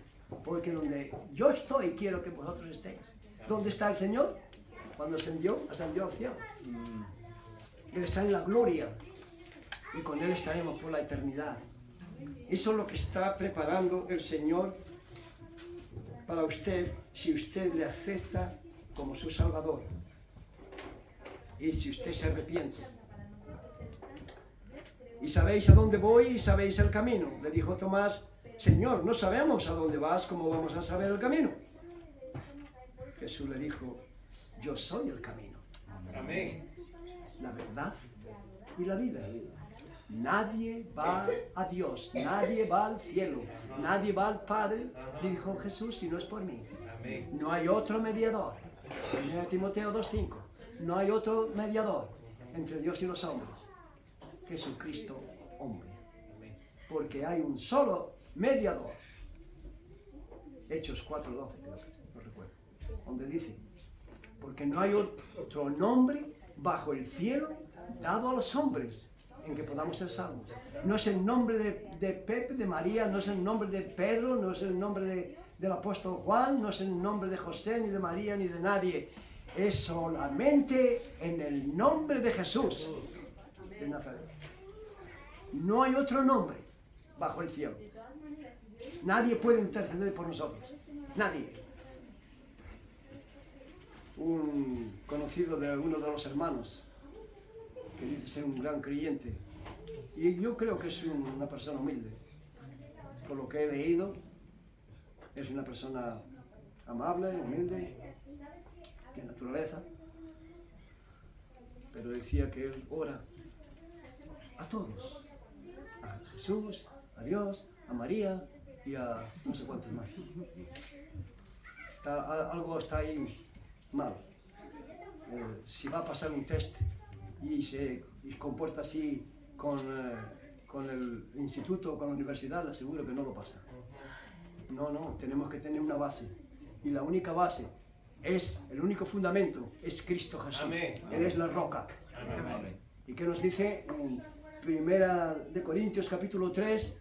Porque donde yo estoy, quiero que vosotros estéis. ¿Dónde está el Señor? Cuando ascendió al cielo. Él está en la gloria y con Él estaremos por la eternidad. Eso es lo que está preparando el Señor para usted, si usted le acepta como su Salvador y si usted se arrepiente. Y sabéis a dónde voy y sabéis el camino. Le dijo Tomás, Señor, no sabemos a dónde vas, ¿cómo vamos a saber el camino? Jesús le dijo, yo soy el camino. Amén. La verdad y la vida. Nadie va a Dios, nadie va al cielo, nadie va al Padre, dijo Jesús, si no es por mí. No hay otro mediador. En Timoteo 2:5, no hay otro mediador entre Dios y los hombres. Jesucristo, hombre. Porque hay un solo mediador. Hechos 4:12, creo que no recuerdo, donde dice, porque no hay otro nombre bajo el cielo dado a los hombres en que podamos ser salvos. No es el nombre de Pepe, de María, no es el nombre de Pedro, no es el nombre del apóstol Juan, no es el nombre de José, ni de María, ni de nadie. Es solamente en el nombre de Jesús de Nazaret. No hay otro nombre bajo el cielo. Nadie puede interceder por nosotros. Nadie. Un conocido de uno de los hermanos que dice ser un gran creyente, y yo creo que es una persona humilde, por lo que he leído, es una persona amable, humilde, de naturaleza, pero decía que él ora a todos, a Jesús, a Dios, a María y a no sé cuántos más. Algo está ahí mal. Si va a pasar un test y se comporta así con el instituto o con la universidad, le aseguro que no lo pasa. No, tenemos que tener una base. Y la única base el único fundamento es Cristo Jesús. Amén. Él es la roca. Amén. ¿Y qué nos dice en 1 Corintios capítulo 3,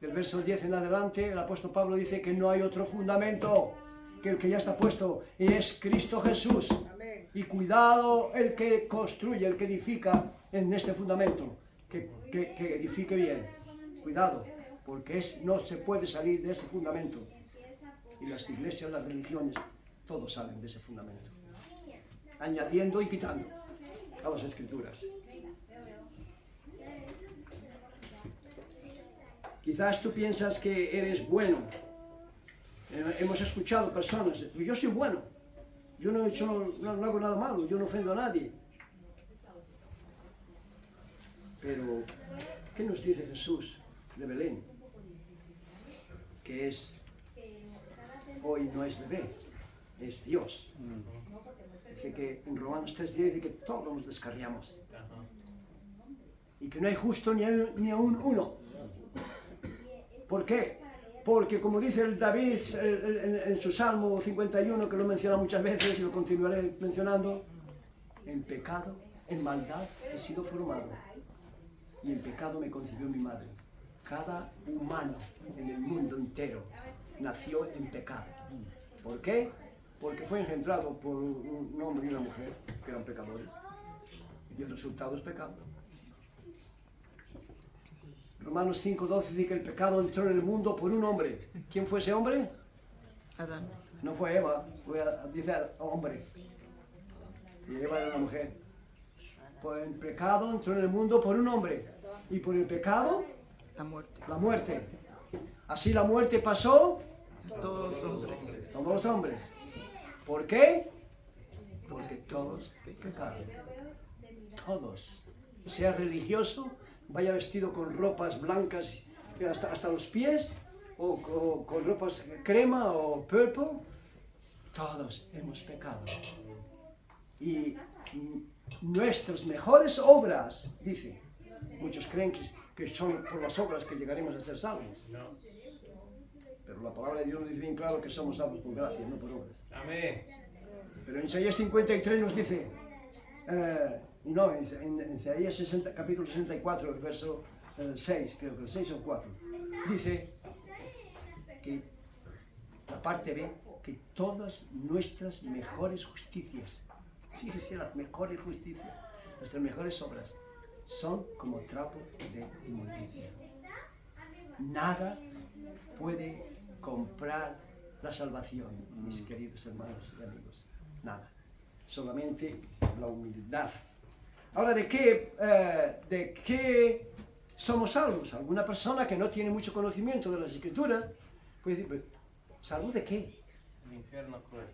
del verso 10 en adelante? El apóstol Pablo dice que no hay otro fundamento que el que ya está puesto, y es Cristo Jesús. Amén. Y cuidado el que construye, el que edifica en este fundamento, que edifique bien. Cuidado, porque no se puede salir de ese fundamento. Y las iglesias, las religiones, todos salen de ese fundamento, añadiendo y quitando a las escrituras. Quizás tú piensas que eres bueno. Hemos escuchado personas, yo soy bueno, yo no hago nada malo, yo no ofendo a nadie. Pero, ¿qué nos dice Jesús de Belén? Que hoy no es bebé, es Dios. Dice que en Romanos 3:10 dice que todos nos descarriamos. Y que no hay justo ni aún uno. ¿Por qué? Porque como dice el David en su Salmo 51, que lo menciona muchas veces y lo continuaré mencionando, en pecado, en maldad he sido formado. Y en pecado me concibió mi madre. Cada humano en el mundo entero nació en pecado. ¿Por qué? Porque fue engendrado por un hombre y una mujer que eran pecadores. Y el resultado es pecado. Romanos 5:12 dice que el pecado entró en el mundo por un hombre. ¿Quién fue ese hombre? Adán. No fue Eva, dice hombre. Y Eva era una mujer. Por el pecado entró en el mundo por un hombre. Y por el pecado, la muerte. Así la muerte pasó todos los hombres. ¿Por qué? Porque todos pecaron. Todos. Sea religioso, vaya vestido con ropas blancas hasta los pies, o con ropas crema o purple, todos hemos pecado. Y nuestras mejores obras, dice, muchos creen que son por las obras que llegaremos a ser salvos. Pero la palabra de Dios nos dice bien claro que somos salvos por gracia, no por obras. Amén. Pero en Isaías 53 nos dice, en Isaías capítulo 64, el verso 6, creo que el 6 o 4, dice que la parte B, que todas nuestras mejores justicias, fíjese, las mejores justicias, nuestras mejores obras, son como trapo de inmundicia. Nada puede comprar la salvación, mis queridos hermanos y amigos. Nada. Solamente la humildad. Ahora, ¿de qué somos salvos? Alguna persona que no tiene mucho conocimiento de las Escrituras puede decir, ¿salvo de qué? El infierno cruel.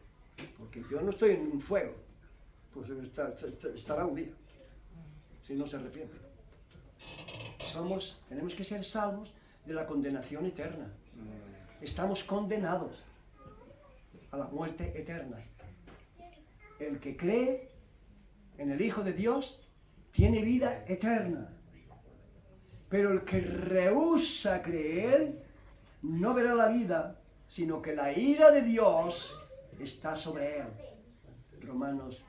Porque yo no estoy en un fuego. Pues estará un día, si no se arrepiente. Tenemos que ser salvos de la condenación eterna. Estamos condenados a la muerte eterna. El que cree en el Hijo de Dios tiene vida eterna. Pero el que rehúsa creer no verá la vida, sino que la ira de Dios está sobre él. Romanos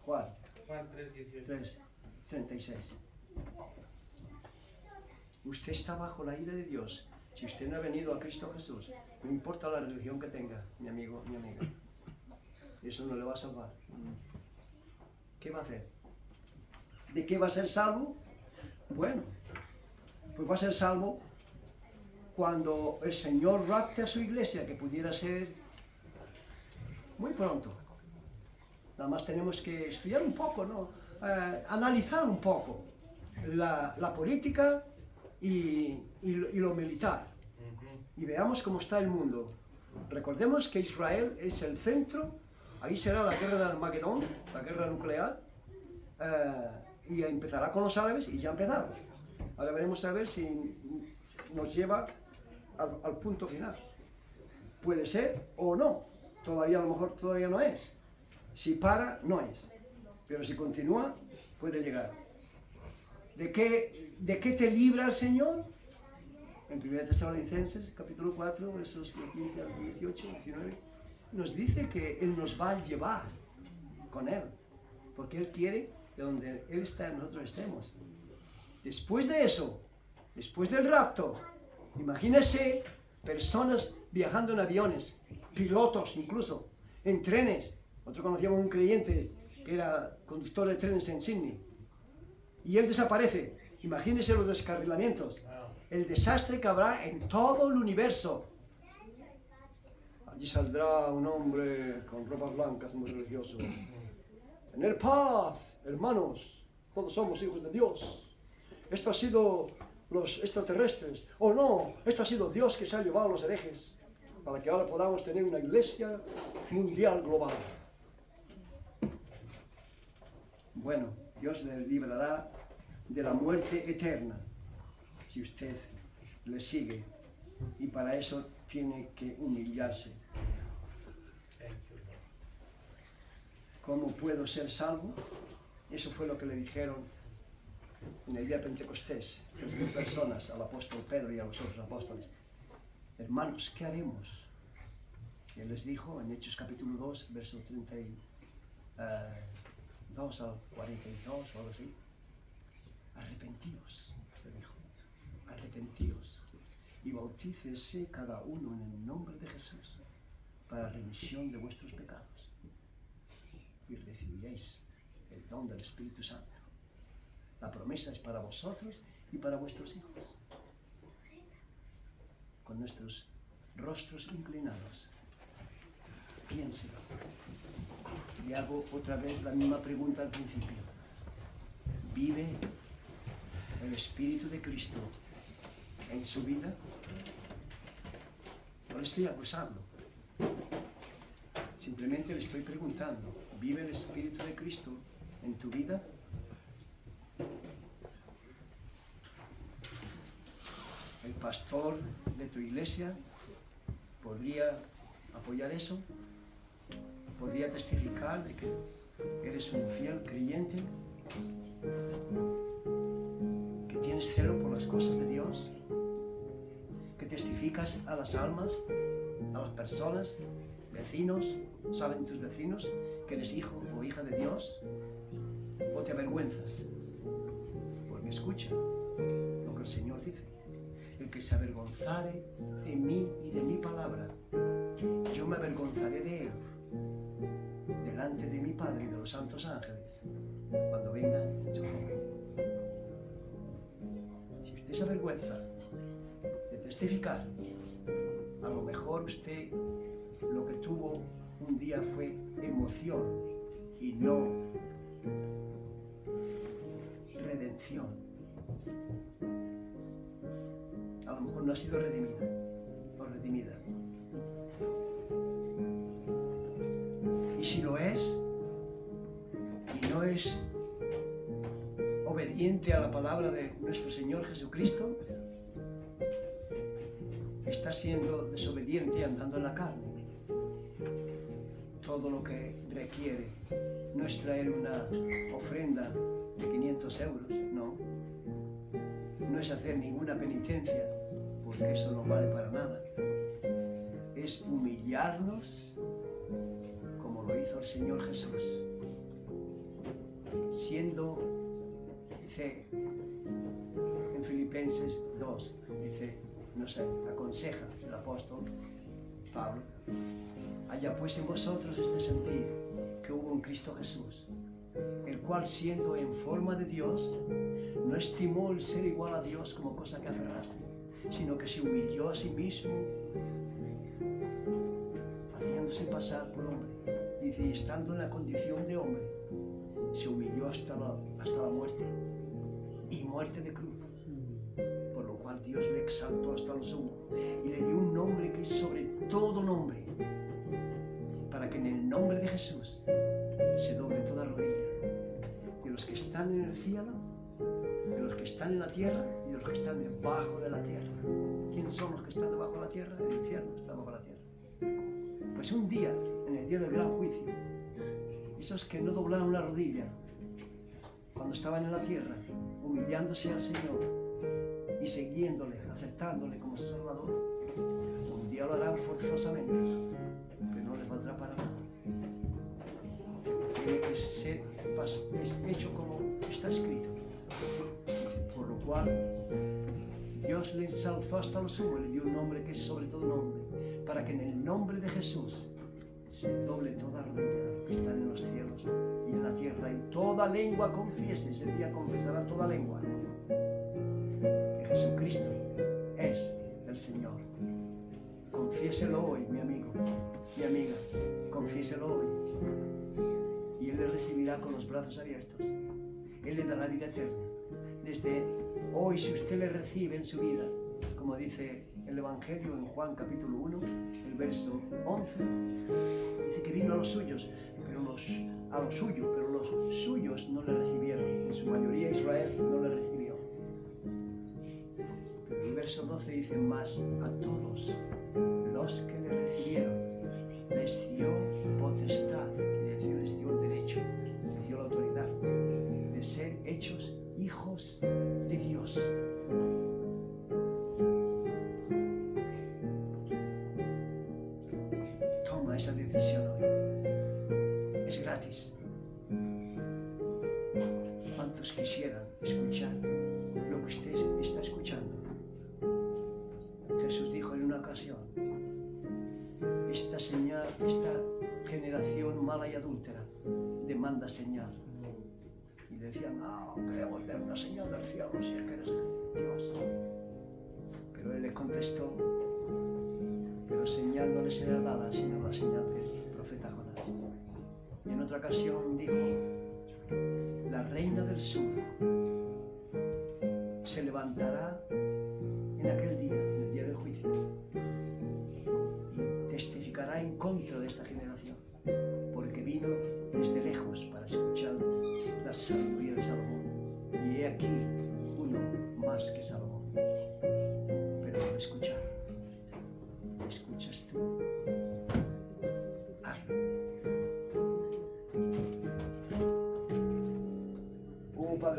Juan 3:36. Usted está bajo la ira de Dios. Si usted no ha venido a Cristo Jesús, no importa la religión que tenga, mi amigo, mi amiga, eso no le va a salvar. ¿Qué va a hacer? ¿De qué va a ser salvo? Bueno, pues va a ser salvo cuando el Señor rapte a su iglesia, que pudiera ser muy pronto. Nada más tenemos que estudiar un poco, ¿no? Analizar un poco la política y lo militar. Y veamos cómo está el mundo. Recordemos que Israel es el centro, ahí será la guerra de Armagedón, la guerra nuclear, y empezará con los árabes y ya ha empezado. Ahora veremos a ver si nos lleva al punto final. Puede ser o no, todavía a lo mejor todavía no es. Si para, no es. Pero si continúa, puede llegar. ¿De qué te libra el Señor? En 1 Tesalonicenses, capítulo 4, versos 15 al 18, 19, nos dice que Él nos va a llevar con Él. Porque Él quiere que donde Él está, nosotros estemos. Después de eso, después del rapto, imagínese personas viajando en aviones, pilotos incluso, en trenes. Nosotros conocíamos un creyente que era conductor de trenes en Sydney. Y él desaparece. Imagínense los descarrilamientos. El desastre que habrá en todo el universo. Allí saldrá un hombre con ropas blancas, muy religioso. Tener paz, hermanos. Todos somos hijos de Dios. Esto ha sido los extraterrestres. O no, esto ha sido Dios que se ha llevado a los herejes. Para que ahora podamos tener una iglesia mundial global. Bueno, Dios le librará de la muerte eterna si usted le sigue, y para eso tiene que humillarse. ¿Cómo puedo ser salvo? Eso fue lo que le dijeron en el día de Pentecostés, 3.000 personas, al apóstol Pedro y a los otros apóstoles. Hermanos, ¿qué haremos? Y él les dijo en Hechos capítulo 2, verso 32 al 42 o algo así. Arrepentíos, le dijo, arrepentíos y bautícese cada uno en el nombre de Jesús para remisión de vuestros pecados y recibiréis el don del Espíritu Santo. La promesa es para vosotros y para vuestros hijos. Con nuestros rostros inclinados, piénselo. Y hago otra vez la misma pregunta al principio. ¿Vive el Espíritu de Cristo en su vida? No le estoy acusando. Simplemente le estoy preguntando. ¿Vive el Espíritu de Cristo en tu vida? el pastor de tu iglesia podría apoyar eso, podría testificar de que eres un fiel creyente, que tienes celo por las cosas de Dios, que testificas a las almas, a las personas, vecinos, saben tus vecinos que eres hijo o hija de Dios, o te avergüenzas, porque escucha lo que el Señor dice. El que se avergonzare de mí y de mi palabra, yo me avergonzaré de él delante de mi Padre y de los santos ángeles cuando venga su reino. Si usted se avergüenza de testificar, a lo mejor usted lo que tuvo un día fue emoción y no redención. A lo mejor no ha sido redimida o redimida. Y si lo es, y no es obediente a la palabra de nuestro Señor Jesucristo, está siendo desobediente andando en la carne. Todo lo que requiere no es traer una ofrenda de 500 euros, no. No es hacer ninguna penitencia, porque eso no vale para nada. Es humillarnos como lo hizo el Señor Jesús. Siendo, dice en Filipenses 2, dice, nos aconseja el apóstol Pablo, haya pues en vosotros este sentir que hubo en Cristo Jesús, el cual siendo en forma de Dios, no estimó el ser igual a Dios como cosa que aferrarse, sino que se humilló a sí mismo, haciéndose pasar por hombre. Dice, y estando en la condición de hombre, se humilló hasta la muerte, y muerte de cruz. Por lo cual Dios le exaltó hasta lo sumo, y le dio un nombre que es sobre todo nombre, para que en el nombre de Jesús se doble toda rodilla, de los que están en el cielo, de los que están en la tierra y de los que están debajo de la tierra. ¿Quiénes son los que están debajo de la tierra? El infierno está debajo de la tierra. Pues un día, en el día del gran juicio, esos que no doblaron la rodilla cuando estaban en la tierra, humillándose al Señor y siguiéndole, aceptándole como su Salvador, un día lo harán forzosamente, pero no les valdrá para nada. Tiene que ser hecho como está escrito. Por lo cual Dios le ensalzó hasta lo sumo, le dio un nombre que es sobre todo nombre, para que en el nombre de Jesús se doble toda rodilla que están en los cielos y en la tierra, y toda lengua confiese. Ese día confesará toda lengua que Jesucristo es el Señor. Confiéselo hoy, mi amigo, mi amiga, confiéselo hoy, y Él le recibirá con los brazos abiertos. Él le dará vida eterna. Desde hoy, si usted le recibe en su vida, como dice el Evangelio en Juan capítulo 1, el verso 11, dice que vino a los suyos, pero los suyos no le recibieron. En su mayoría Israel no le recibió. Pero el verso 12 dice, mas a todos los que le recibieron les dio potestad, les dio el derecho, les dio la autoridad de ser hechos hijos de Dios. Toma esa decisión hoy. Es gratis. ¿Cuántos quisieran escuchar lo que usted está escuchando? Jesús dijo en una ocasión, esta generación mala y adúltera demanda señal. Y decían, no, queremos ver una señal del cielo si es que eres Dios. Pero Él les contestó, pero señal no les será dada sino la señal del profeta Jonás. Y en otra ocasión dijo, la reina del sur se levantará en aquel día, en el día del juicio, y testificará en contra de esta generación, porque vino desde lejos para escuchar la sabiduría de Salomón. Y he aquí uno más que Salomón.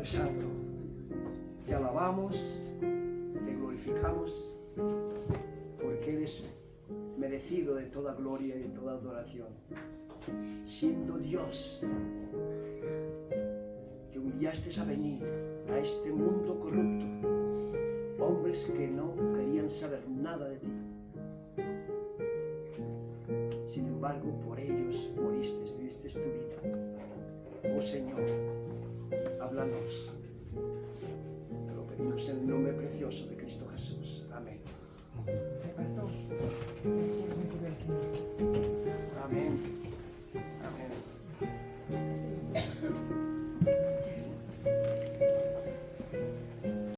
Padre Santo, te alabamos, te glorificamos, porque eres merecido de toda gloria y de toda adoración. Siendo Dios, te humillaste a venir a este mundo corrupto, hombres que no querían saber nada de ti. Sin embargo, por ellos moriste, diste tu vida. Oh Señor, háblanos. Te lo pedimos en el nombre precioso de Cristo Jesús.